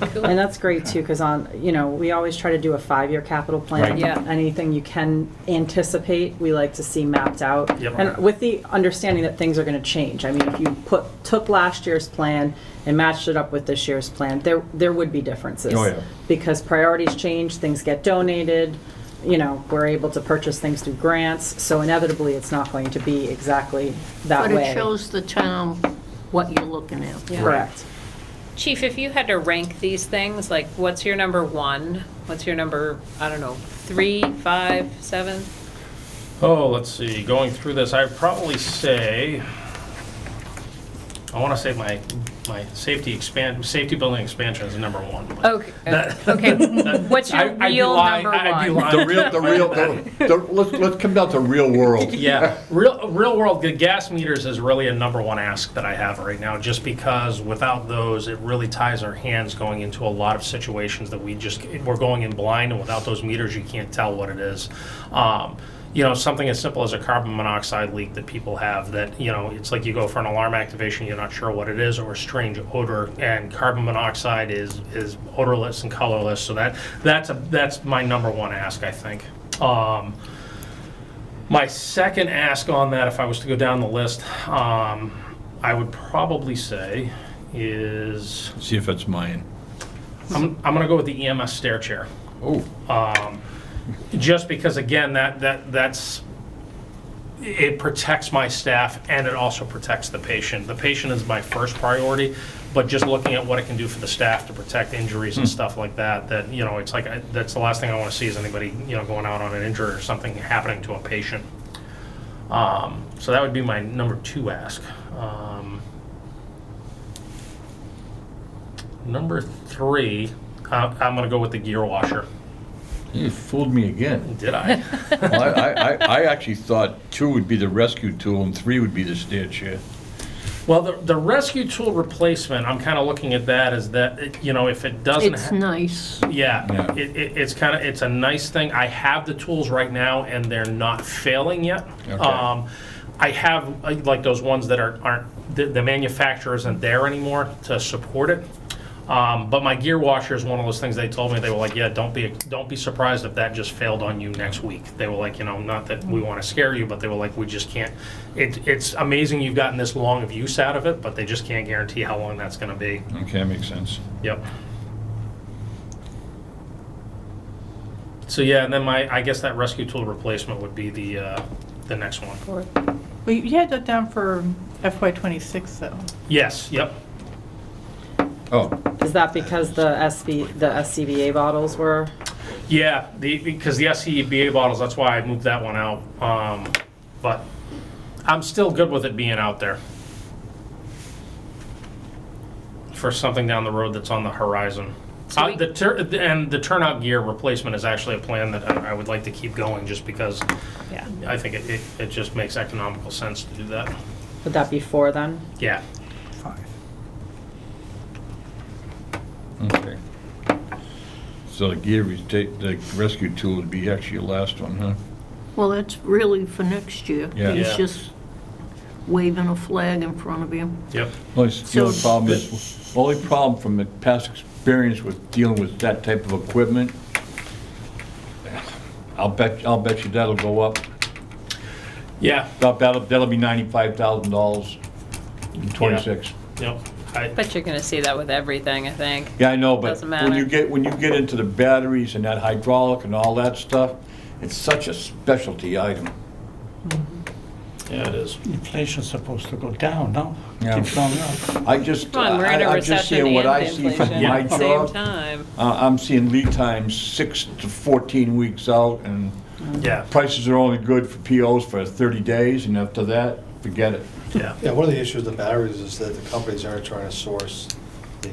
And that's great too, because we always try to do a 5-year capital plan. Right. Yeah. Anything you can anticipate, we like to see mapped out. Yep. And with the understanding that things are gonna change. I mean, if you took last year's plan and matched it up with this year's plan, there would be differences. Oh, yeah. Because priorities change, things get donated, we're able to purchase things through grants, so inevitably, it's not going to be exactly that But way. it shows the town what you're looking at. Correct. Chief, if you had to rank these things, like what's your number 1? What's your number, I don't know, 3, 5, 7? Oh, let's see, going through this, I'd probably say, I wanna say my safety building expansion is number 1. but Okay, that- okay. What's your I'd be real lying- number I'd be 1? lying. Let's come down to real world. Yeah, real world, the gas meters is really a number 1 ask that I have right now, just because without those, it really ties our hands going into a lot of situations that we're going in blind, and without those meters, you can't tell what it is. Something as simple as a carbon monoxide leak that people have that, it's like you go for an alarm activation, you're not sure what it is, or a strange odor, and carbon monoxide is odorless and colorless, so that's my number 1 ask, I think. My second ask on that, if I was to go down the list, I would probably say is, See if it's mine. I'm gonna go with the EMS stair chair. Oh, Just because, again, it protects my staff and it also protects the patient. The patient is my first priority, but just looking at what it can do for the staff to protect injuries and stuff like that, it's like, that's the last thing I want to see is anybody, going out on an injury or something happening to a patient. So that would be my number 2 ask. Number 3, I'm going to go with the gear washer. you fooled me again. Did I? Well, I actually thought 2 would be the rescue tool and 3 would be the stair chair. Well, the rescue tool replacement, I'm kind of looking at that as that, if it doesn't. It's nice. Yeah, Yeah. it's a nice thing. I have the tools right now and they're not failing yet. Okay. I have like those ones that aren't, the manufacturer isn't there anymore to support it. But my gear washer is one of those things they told me, they were like, yeah, don't be surprised if that just failed on you next week. They were like, not that we want to scare you, but they were like, we just can't. It's amazing you've gotten this long of use out of it, but they just can't guarantee how long that's going to be. Okay, that makes sense. Yep. So yeah, and then I guess that rescue tool replacement would be the next one. Well, you had that down for FY '26 though. Yes, yep. Oh, Is that because the SCBA bottles were? Yeah, because the SCBA bottles, that's why I moved that one out. But I'm still good with it being out there for something down the road that's on the horizon. So we- And the turnout gear replacement is actually a plan that I would like to keep going, just because Yeah. I think it just makes economical sense to do that. Would that be 4 then? Yeah. 5. okay. So the gear, the rescue tool would be actually your last one, huh? Well, that's really for next year. Yeah. He's Yeah. just waving a flag in front of you. Yep. The So- only problem is, the only problem from the past experience with dealing with that type of equipment, I'll bet you that'll go up. Yeah. That'll be $95,000 in '26. Yep. But you're gonna see that with everything, I think. Yeah, I know, but Doesn't when you matter. get into the batteries and that hydraulic and all that stuff, it's such a specialty item. Yeah, it is. Inflation's supposed to go down, no? Yeah. Keeps going up. I just, Come on, we're in a I'm just recession seeing what I and see from inflation my at the same job. time. I'm seeing lead times 6 to 14 weeks out, and Yeah. prices are only good for POs for 30 days, and after that, forget it. Yeah. Yeah, one of the issues with the batteries is that the companies aren't trying to source the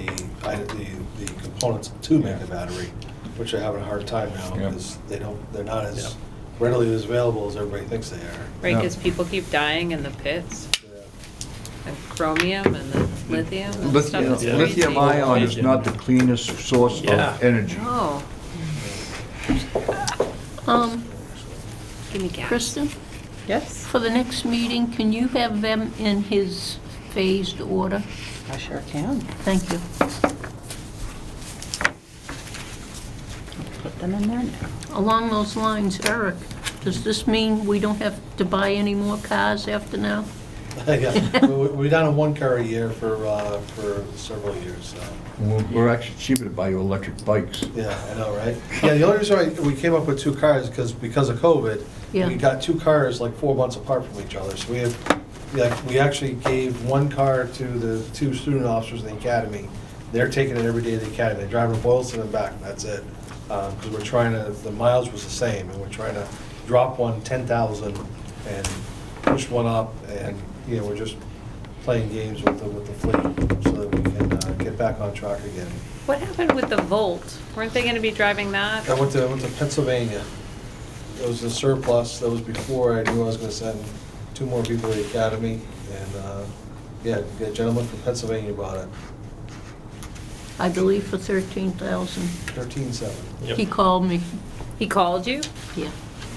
components to make the battery, which are having a hard time now, Yeah. because they're not as readily as available as everybody thinks they are. Right, Yeah. because people keep dying in the pits, Yeah. and chromium and the lithium and stuff is crazy. Lithium ion is not the cleanest source Yeah. of energy. Oh, give me gas. Kristen, Yes. for the next meeting, can you have them in his phased order? I sure can. Thank you. Put them in there now. Along those lines, Eric, does this mean we don't have to buy any more cars after now? Yeah, we're down to 1 car a year for several years, so. We're actually cheaper to buy you electric bikes. Yeah, I know, right? Yeah, the only reason we came up with 2 cars is because of COVID. Yeah. We got 2 cars like 4 months apart from each other. So we actually gave 1 car to the 2 student officers in the academy. They're taking it every day to the academy. They're driving to Boylston and back, and that's it. Because we're trying to, the mileage was the same, and we're trying to drop one 10,000 and push one up, and, you know, we're just playing games with the fleet so that we can get back on track again. What happened with the Volt? Weren't they gonna be driving that? I went to Pennsylvania. It was a surplus. That was before I knew I was gonna send 2 more people to the academy. And, yeah, a gentleman from Pennsylvania bought it, I believe for 13,000. 13.7. He called me, He called you? yeah.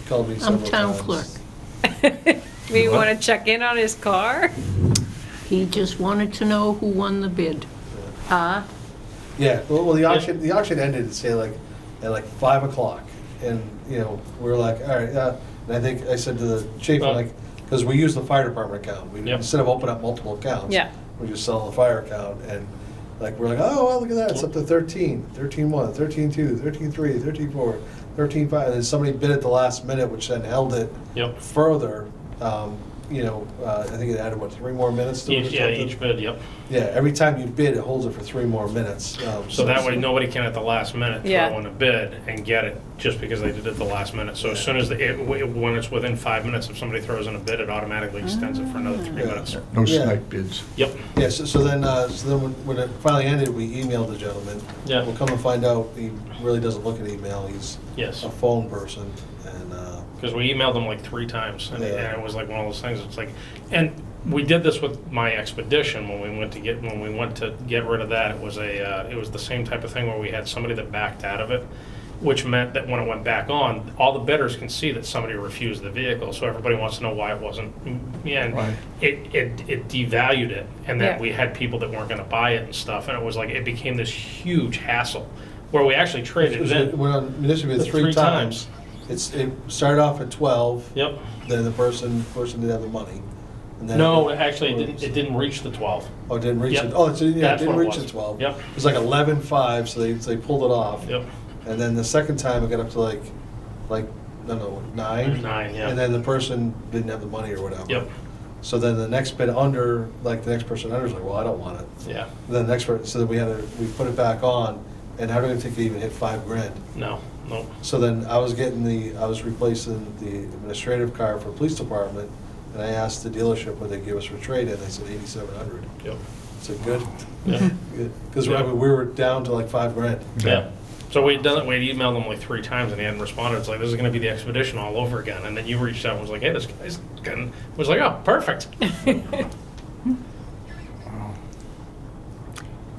He called me I'm several town times. clerk. We wanna check in on his car? He just wanted to know who won the bid. Huh? Yeah, well, the auction ended at, say, at 5 o'clock. And, you know, we were like, all right, and I think I said to the chief, Well- like, because we use the fire department account. Yep. Instead of opening up multiple accounts. Yeah. We just sell the fire account, and like, we're like, oh, well, look at that, it's up to 13, 13.1, 13.2, 13.3, 13.4, 13.5, and then somebody bid at the last minute, which then held it Yep. further. You know, I think it added, what, 3 more minutes to it or Yeah, something? each bid, yep. Yeah, every time you bid, it holds it for 3 more minutes. So that way, nobody can at the last minute Yeah. throw in a bid and get it just because they did it the last minute. So as soon as, when it's within 5 minutes, if somebody throws in a bid, it automatically extends it for another 3 minutes. No Yeah. snipe bids. Yep. Yeah, so then when it finally ended, we emailed the gentleman. Yeah. We'll come and find out, he really doesn't look at email, he's Yes. a phone person, and, Because we emailed them like 3 times, and Yeah. it was like one of those things, it's like, and we did this with my Expedition, when we went to get rid of that, it was the same type of thing where we had somebody that backed out of it, which meant that when it went back on, all the bidders can see that somebody refused the vehicle, so everybody wants to know why it wasn't, and Right. it devalued it, and that Yeah. we had people that weren't gonna buy it and stuff, and it was like, it became this huge hassle, where we actually traded it in. Went on municipal bid 3 times. It started off at 12, Yep. then the person didn't have the money. And then No, actually, it didn't reach the 12. Oh, it didn't reach Yep. it, oh, it That's didn't what it reach was. the 12. Yep. It was like 11.5, so they pulled it off. Yep. And then the second time, it got up to I don't know, 9? 9, yeah. And then the person didn't have the money or whatever. Yep. So then the next bid under, like the next person under is like, well, I don't want it. Yeah, Then the next person, so then we put it back on, and I don't even think it even hit $5,000. no. So then I was replacing the administrative car for police department, and I asked the dealership what they give us for trade-in, they said $8,700. Yep. I said, good? Yeah. Because we Yeah. were down to like $5,000. Yeah. So we'd done it, we'd emailed them like 3 times and he hadn't responded. It's like, this is gonna be the expedition all over again. And then you reached out and was like, hey, this guy's getting, was like, oh, perfect.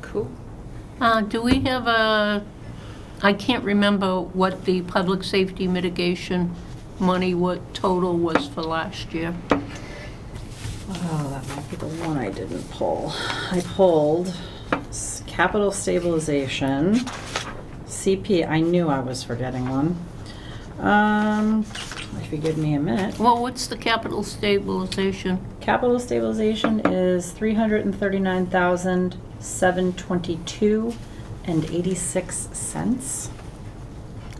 Cool. Do we have I can't remember what the public safety mitigation money, what total was for last year. Oh, that might be the one I didn't pull. I pulled capital stabilization, CP, I knew I was forgetting one. If you give me a minute. Well, what's the capital stabilization? Capital stabilization is $339,722.86.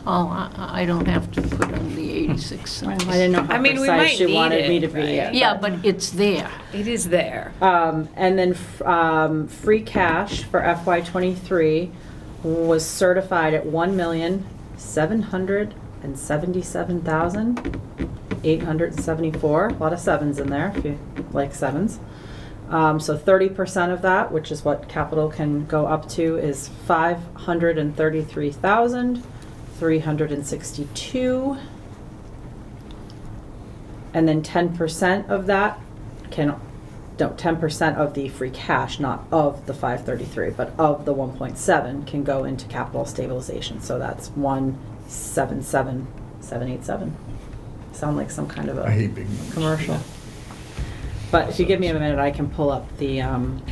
Oh, I don't have to put on the 86 cents. I didn't know how I mean, we precise might you need wanted me it, to be. right? Yeah, but it's there. It is there. And then free cash for FY '23 was certified at $1,777,874. A lot of sevens in there, if you like sevens. So 30% of that, which is what capital can go up to, is $533,362. And then 10% of that can, 10% of the free cash, not of the 533, but of the 1.7 can go into capital stabilization. So that's 177,787. Sound like some kind of I a hate big numbers. commercial. But if you give me a minute, I can pull up the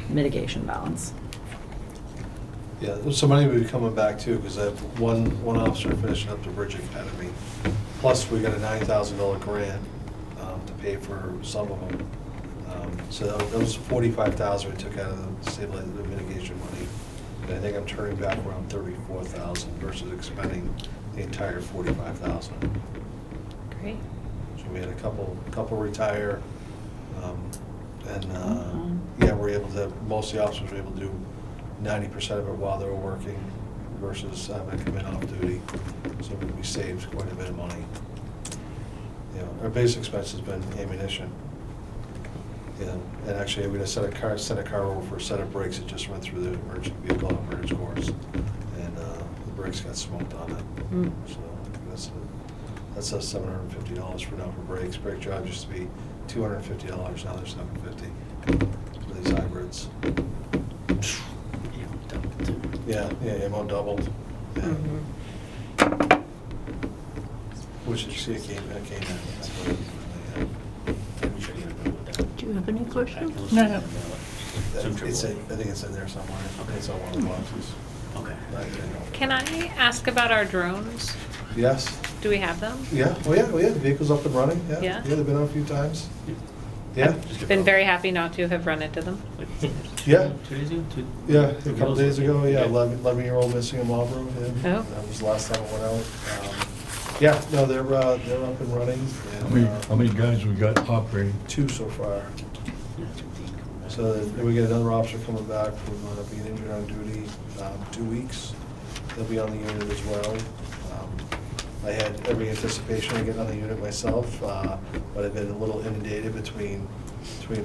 mitigation balance. Yeah, some money will be coming back too, because I have one officer finishing up the Bridge Academy. Plus, we got a $9,000 grant to pay for some of them. So that was $45,000 we took out of the stabilization, the mitigation money. And I think I'm turning back around $34,000 versus expending the entire $45,000. Great. So we had a couple retire, yeah, we're able to, most of the officers were able to do 90% of it while they were working versus having to come in off duty. So we saved quite a bit of money. You know, our base expense has been ammunition. Yeah, and actually we just sent a car over for a set of brakes that just went through the emergency vehicle operator's course, and the brakes got smoked on it. So that's $750 for now for brakes. Brake jobs used to be $250. Now they're $750 for these hybrids. Yeah, ammo doubled. Yeah. Which you see it came in. Do you have any questions? No. I think it's in there somewhere. It's on one of the boxes. Okay. Can I ask about our drones? Yes. Do we have them? Yeah. Oh yeah. The vehicle's up and running. Yeah. Yeah? Yeah. They've been on a few times. Yeah. Been very happy not to have run into them. Yeah. 2 days ago? Yeah. A couple days ago. Yeah. 11-year-old missing in Marlboro. Yeah. Oh. That was the last time I went out. Yeah. No, they're up and running. And, How many guys we got operating? 2 so far. So then we get another officer coming back from being injured on duty, 2 weeks. They'll be on the unit as well. I had every anticipation of getting on the unit myself, but I've been a little inundated between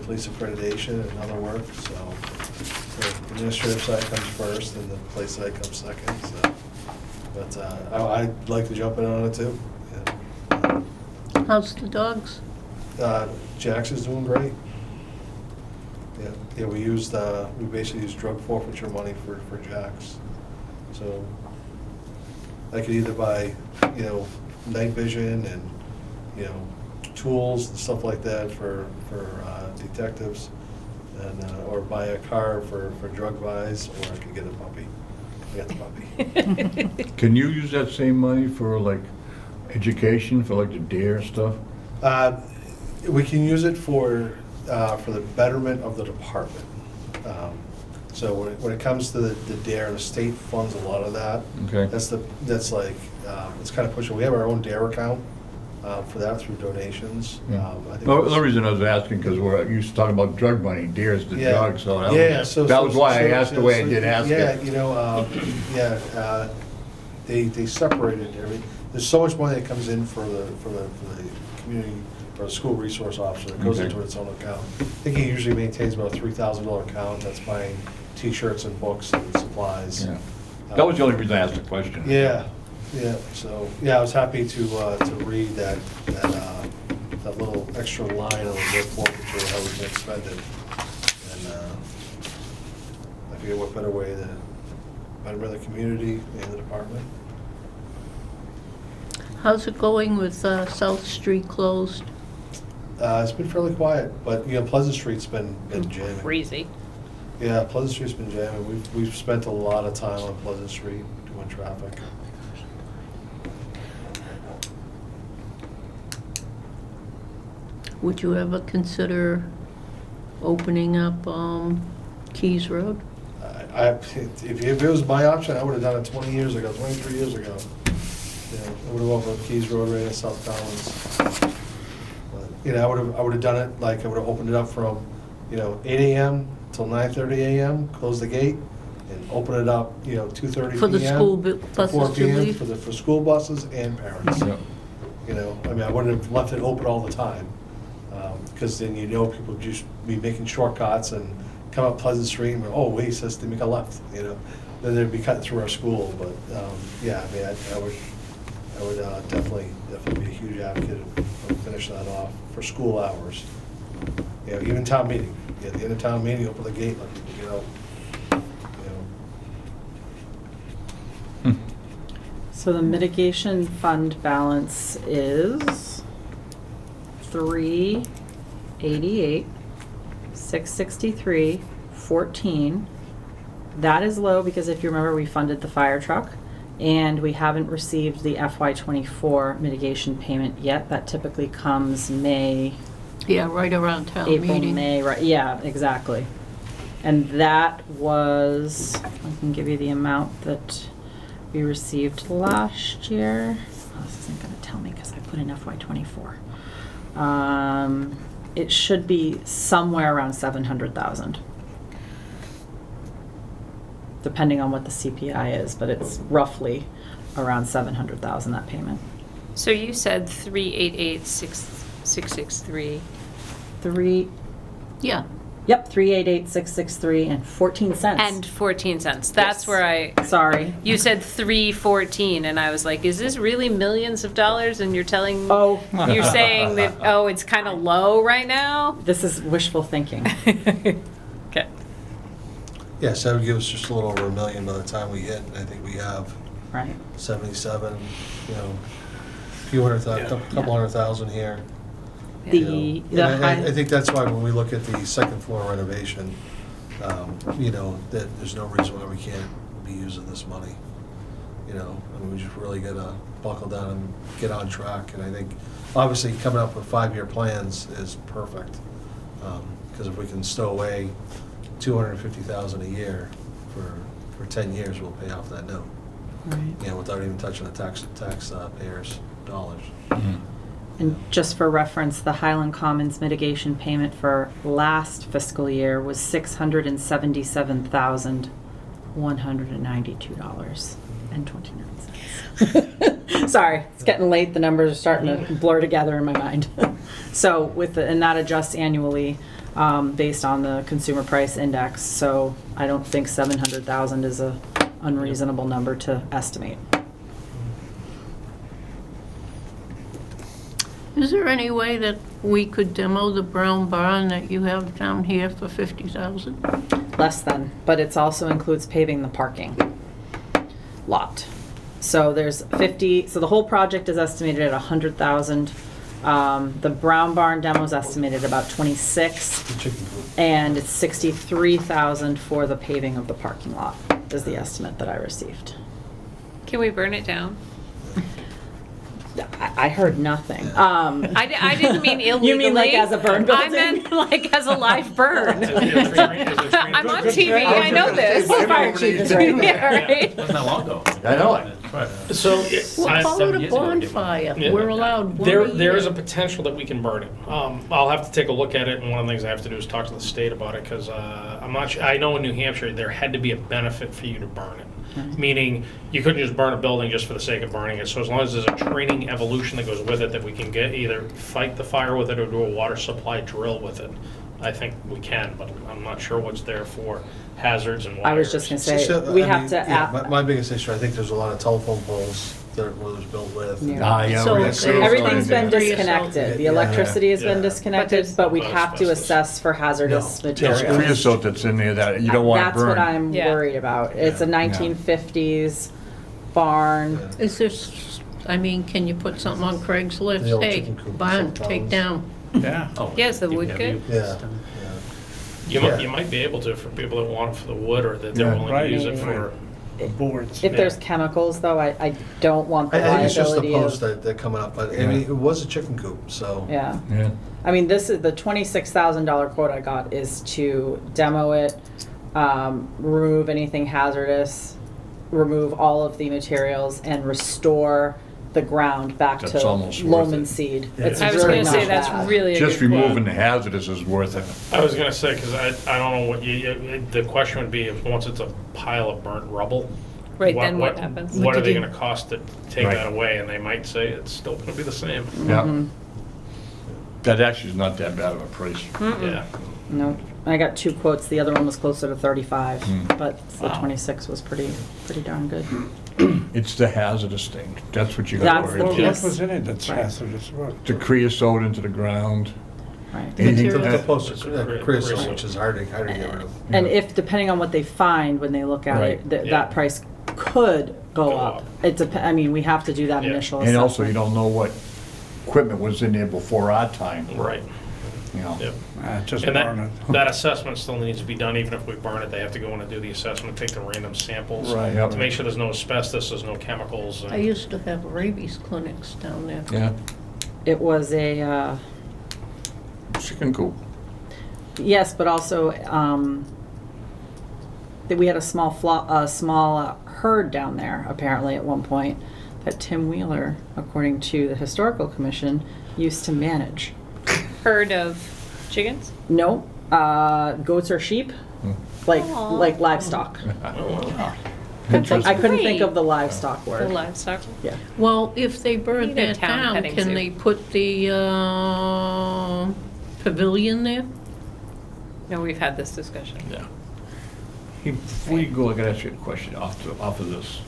police accreditation and other work, so the administrative side comes first and the police side comes second, so. But I'd like to jump in on it too. Yeah. How's the dogs? Jax is doing great. Yeah, we basically used drug forfeiture money for Jax. So I could either buy, night vision and, tools and stuff like that for detectives, and or buy a car for drug buys, or I could get a puppy. I got the puppy. Can you use that same money for like education, for like the DARE stuff? We can use it for the betterment of the department. So when it comes to the DARE, the state funds a lot of that. Okay. That's like, it's kind of pushing. We have our own DARE account for that through donations. I think The it's- only reason I was asking, because we're used to talking about drug money, deers to Yeah. drugs, so Yeah, that was why I asked the way I did ask Yeah, it. you know, they separated every, there's so much money that comes in for the community, for the school resource officer, that goes Okay. into its own account. I think he usually maintains about a $3,000 account, that's buying T-shirts and books and supplies. Yeah. That was the only reason I asked the question. Yeah, yeah, so, yeah, I was happy to read that little extra line on the book forfeiture, how we can expend it. And I figured what better way to better the community and the department. How's it going with South Street closed? It's been fairly quiet, but, you know, Pleasant Street's been jamming. Crazy. Yeah, Pleasant Street's been jamming. We've spent a lot of time on Pleasant Street doing traffic. Would you ever consider opening up Keys Road? If it was my option, I would have done it 20 years ago, 23 years ago. You know, I would have opened up Keys Road right in South Collins. But, you know, I would have done it, like, I would have opened it up from, you know, 8 AM till 9:30 AM, close the gate, and open it up, you know, 2:30 PM. For the school to buses 4 to PM leave? for school buses and parents. Yeah. You know, I mean, I wouldn't have left it open all the time, because then you know people would just be making shortcuts and come up Pleasant Street and, oh, wait, it says to make a left, you know? Then they'd be cutting through our school, but, yeah, I mean, I would definitely be a huge advocate of finishing that off for school hours. You know, even town meeting, at the end of town meeting, open the gate, let people get out, you know? So the mitigation fund balance is 388, 663, 14. That is low because if you remember, we funded the fire truck and we haven't received the FY24 mitigation payment yet. That typically comes May, Yeah, right around town April, meeting. May, right, yeah, exactly. And that was, I can give you the amount that we received last year. Oh, this isn't gonna tell me because I put in FY24. It should be somewhere around 700,000. Depending on what the CPI is, but it's roughly around 700,000, that payment. So you said 388,663. Yeah, 388,663 and 14 cents. And 14 cents. That's Yes. where Sorry. you said 314 and I was like, is this really millions of dollars? And you're telling, Oh, you're saying that, oh, it's kind of low right now? this is wishful thinking. Okay. Yeah, so that would give us just a little over $1 million by the time we hit, and I think we have Right. 77, you know, a few hundred thousand, couple hundred thousand here. The, you know. the And high. I think that's why when we look at the second floor renovation, you know, that there's no reason why we can't be using this money. You know, I mean, we just really gotta buckle down and get on track, and I think, obviously, coming up with 5-year plans is perfect. Because if we can stow away $250,000 a year for 10 years, we'll pay off that note. Right. You know, without even touching the taxpayers' dollars. And just for reference, the Highland Commons mitigation payment for last fiscal year was $677,192.29. Sorry, it's getting late. The numbers are starting to blur together in my mind. So and that adjusts annually based on the consumer price index. So I don't think 700,000 is a unreasonable number to estimate. is there any way that we could demo the brown barn that you have down here for 50,000? Less than, but it also includes paving the parking lot. So there's 50, so the whole project is estimated at 100,000. The Brown Barn demo is estimated about 26, The chicken coop. and it's 63,000 for the paving of the parking lot, is the estimate that I received. Can we burn it down? I heard nothing. I didn't mean illegally. You mean like as a burn I building? meant like as a live burn. Is it I'm on TV, I know this. The fire chief is right there. Yeah, right. Wasn't that long ago. I know it. Right. So, We'll call it a years ago, bonfire. Yeah. We're allowed one. there is a year. potential that we can burn it. I'll have to take a look at it, and one of the things I have to do is talk to the state about it, because I'm not sure, I know in New Hampshire, there had to be a benefit for you to burn it. Meaning, you couldn't just burn a building just for the sake of burning it. So as long as there's a training evolution that goes with it, that we can get, either fight the fire with it or do a water supply drill with it, I think we can, but I'm not sure what's there for hazards and wires. I was just gonna say, So, we I have mean, to, yeah, my biggest issue, I think there's a lot of telephone poles that it was built with. Yeah. Yeah, So we it's- have everything's been Yeah. disconnected. The Yeah. electricity has been Yeah. disconnected, But but we there's- have to assess for hazardous No. There's materials. creosote that's in there that you don't want to That's what burn. I'm Yeah. worried about. It's a Yeah. 1950s barn. Yeah. Is this, I mean, can you put something on Craigslist? The old Hey, chicken coop, barn, $6. take down. Yeah. Oh, Yes, the you wood have good. you- Yeah. You might be able to, for people that want it for the wood, or that they're Yeah. willing to Right. use it for. Boards. If there's chemicals though, I don't want the I think it's just the liability posts of. that, that coming up, but I mean, it was a chicken coop, so. Yeah. Yeah. I mean, this is the $26,000 quote I got is to demo it, remove anything hazardous, remove all of the materials, and restore the ground back That's to almost worth loam it. and seed. Yeah. It's I was really gonna say not that's bad. really a Just good quote. removing the hazardous is worth it. I was gonna say, because I don't know what the question would be, if once it's a pile of burnt rubble. Right, then what happens? What are they What gonna cost to take Right. that away? And they might say it's still gonna be the same. Yeah. Mhm. That actually is not that bad of a price. Yeah. No, I got two quotes. The other one was closer to 35, Hmm. but the 26 was pretty darn good. It's the hazardous thing. That's what you got to That's worry the Well, about. key. what was in it that's hazardous? What? The creosote into the ground. Right. Anything The that- post, Creosote. creosote, which is hard to get rid of. And Yeah. if, depending on what they find when they look at Right. it, that Yeah. that price could go Go up. up. It's I mean, we have to do that Yeah. initial And assessment. also, you don't know what equipment was in there before our time. Right. You know. Yep. Just And burn that, it. that assessment still needs to be done, even if we burn it, they have to go in and do the assessment, take the random samples. Right, yep. To make sure there's no asbestos, there's no chemicals. and- I used to have rabies clinics down there. Yeah. It was a, Chicken coop. yes, but also, that we had a small herd down there, apparently, at one point, that Tim Wheeler, according to the Historical Commission, used to manage. Herd of chickens? No, goats or sheep, like livestock. That's I couldn't great. think of the livestock The word. livestock? Yeah. Well, if they burn Need a that town down, petting can zoo. they put the pavilion there? No, we've had this discussion. Yeah. Before you go, I gotta ask you a question off of this.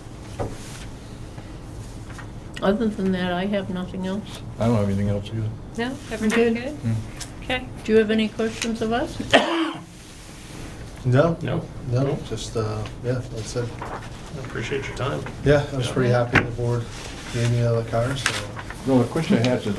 Other than that, I have nothing else. I don't have anything else either. No, everybody Good. good? Okay. Do you have any questions of us? No? No. No, just, yeah, that's it. I appreciate your time. Yeah, I was pretty happy the board gave me the cars, so. No, the question I had is,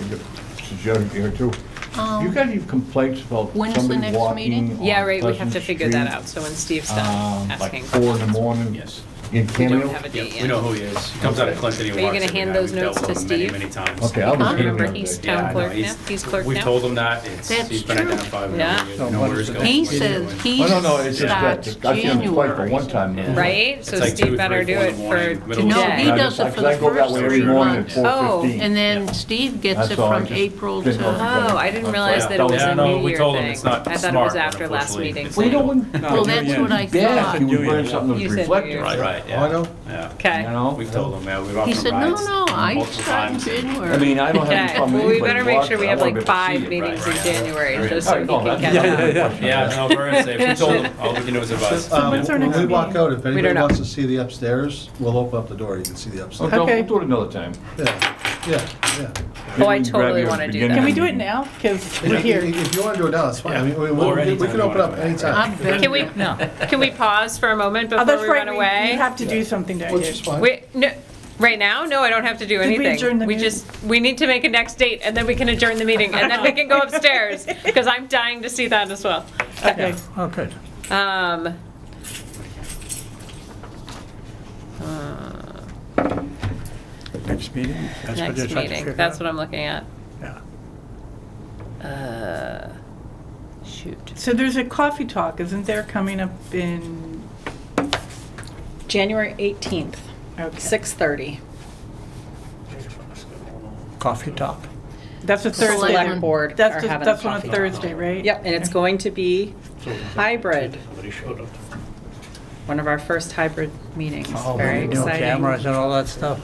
Joe here too. You got any complaints about When's the somebody next meeting? walking Yeah, on right, we have to Pleasant figure that Street, out, so when Steve's done like asking. 4 in the morning Yes. in We Cameo? don't have a date We yet. know who he is. He comes out of Clinton. He Are you walks gonna every hand night. those We've dealt notes with to him many, Steve? many times. Okay, I'll just. Remember, give him he's the- town I know, clerk now? He's clerk We now? told him that. That's He's been true. identified. We Yeah. know, we know where he's going. He what he's says doing. he Oh, no, it's just that, starts I've seen him twice, but January. one time. Yeah. Right? So It's like 2, Steve 3, better do 4 in it the for morning, middle of No, the he day. I does just- it for 'cause I the go that first way 3 every morning at months. 4:15. And then Steve gets That's it all, I from just April didn't know if to, you got Oh, I didn't realize that it was Yeah, a no, New we Year told him thing. it's not I thought it smart, was but after last unfortunately, meeting. it's Well, you know, legal. when. well, that's what I Yeah, thought. you would burn something You that was said reflective. New Right, right, Oh, yeah. I know. Yeah. Okay. You know? We've told him, yeah, we've He offered said, him no, rides no, I multiple start in times. January. I mean, I don't have any Okay, problem. well, we with better anybody make sure we walking. have I wanna like be able to 5 see it. meetings right, in yeah. January, Right. just so Oh, he no, can that's- catch Yeah, up. Yeah, no, we're gonna say, if we told him, all we can do is advise. when's our When next we walk meeting? out, if anybody don't know. wants to see the upstairs, we'll open up the door, you can see the upstairs. Okay, Okay. we'll do it another time. Yeah, yeah, yeah. Oh, I Maybe we can grab totally you at wanna the do beginning that. Can we of do the it meeting. now? Because we're If here. if you wanna do it now, it's fine. I mean, Or we anytime can you open wanna up come back. anytime. I've been Can we, there. can we pause for a moment Oh, before that's we right, run we away? have to do something to Which is fine. Wait, no, right now? No, I don't have to do Did we anything. adjourn the We meeting? just, we need to make a next date, and then we can adjourn the meeting, and then we can go upstairs, because I'm dying to see that as well. Okay. Oh, good. Um, Next meeting? That's what next you're trying to meeting, figure that's out? what I'm looking at. Yeah. Shoot. So there's a coffee talk, isn't there, coming up in, January 18th. Okay. 6:30. Coffee talk. That's a Thursday. Select board That's are just, having that's on a coffee. Thursday, right? Yep, and it's going to be hybrid. Somebody showed up. One of our first hybrid meetings. Oh, Very you know, exciting. cameras and all that stuff.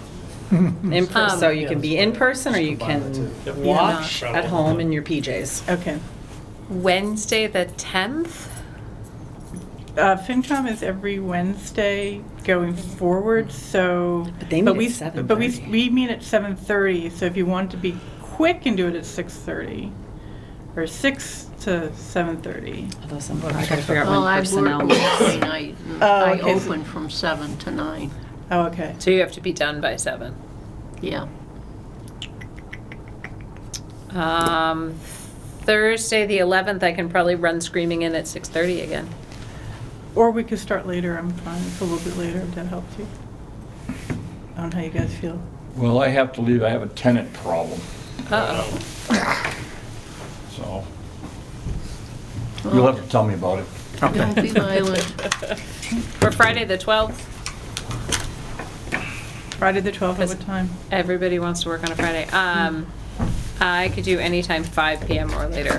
So you can be in person or you can watch Yeah. at home in your PJs. Okay. Wednesday, the 10th? FinCom is every Wednesday going forward, so. But they meet we- at 7:30. But we meet at 7:30, so if you want to be quick and do it at 6:30, or 6 to 7:30. Although I gotta figure out Well, when I personnel work Wednesday night, and Oh, I okay, so- open from 7 to 9. Oh, okay. So you have to be done by 7. Yeah. Thursday, the 11th, I can probably run screaming in at 6:30 again. Or we could start later, I'm fine, it's a little bit later, if that helps you. I don't know how you guys feel. Well, I have to leave, I have a tenant problem, Uh-oh. so. You'll have to tell me about it. Don't be violent. For Friday, the 12th, Friday the 12th, at what time? everybody wants to work on a Friday. I could do anytime 5 PM or later.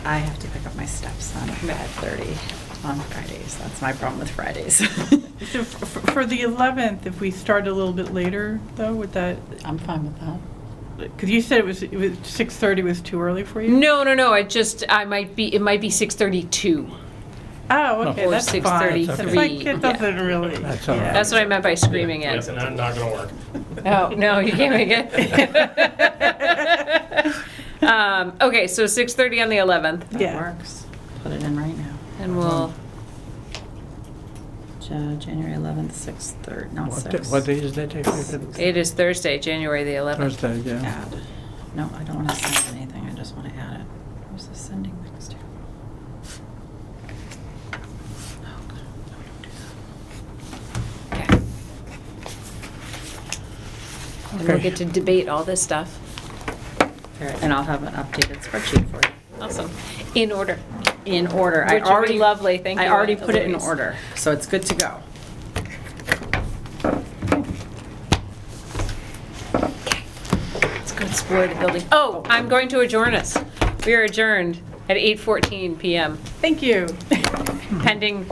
I have to pick up my stepson at 5:30 on Fridays. That's my problem with Fridays. So for the 11th, if we start a little bit later, though, would that, I'm fine with that. because you said it was 6:30 was too early for you? No, it might be 6:32. Oh, okay, Or that's fine. 6:33, It's like, it yeah. doesn't really. That's all right. yeah. That's what I meant by screaming in. That's not gonna work. Oh, no, you can't make it. Okay, so 6:30 on the 11th, That Yeah. works. Put it in right now. and we'll, January 11th, 6:30, not 6. What day is that? it is Thursday, January the 11th. Thursday, yeah. Add. No, I don't want to send anything, I just want to add it. Where's the sending things to? Oh, God, no, don't do that. Okay. And we'll get to debate all this stuff. All right, and I'll have an updated spreadsheet for you. Awesome. In order. In order. Which would be lovely. Thank you, I already put it in Eloise. order, so it's good to go. Let's go explore the building. Oh, I'm going to adjourn us. We are adjourned at 8:14 PM, Thank you. pending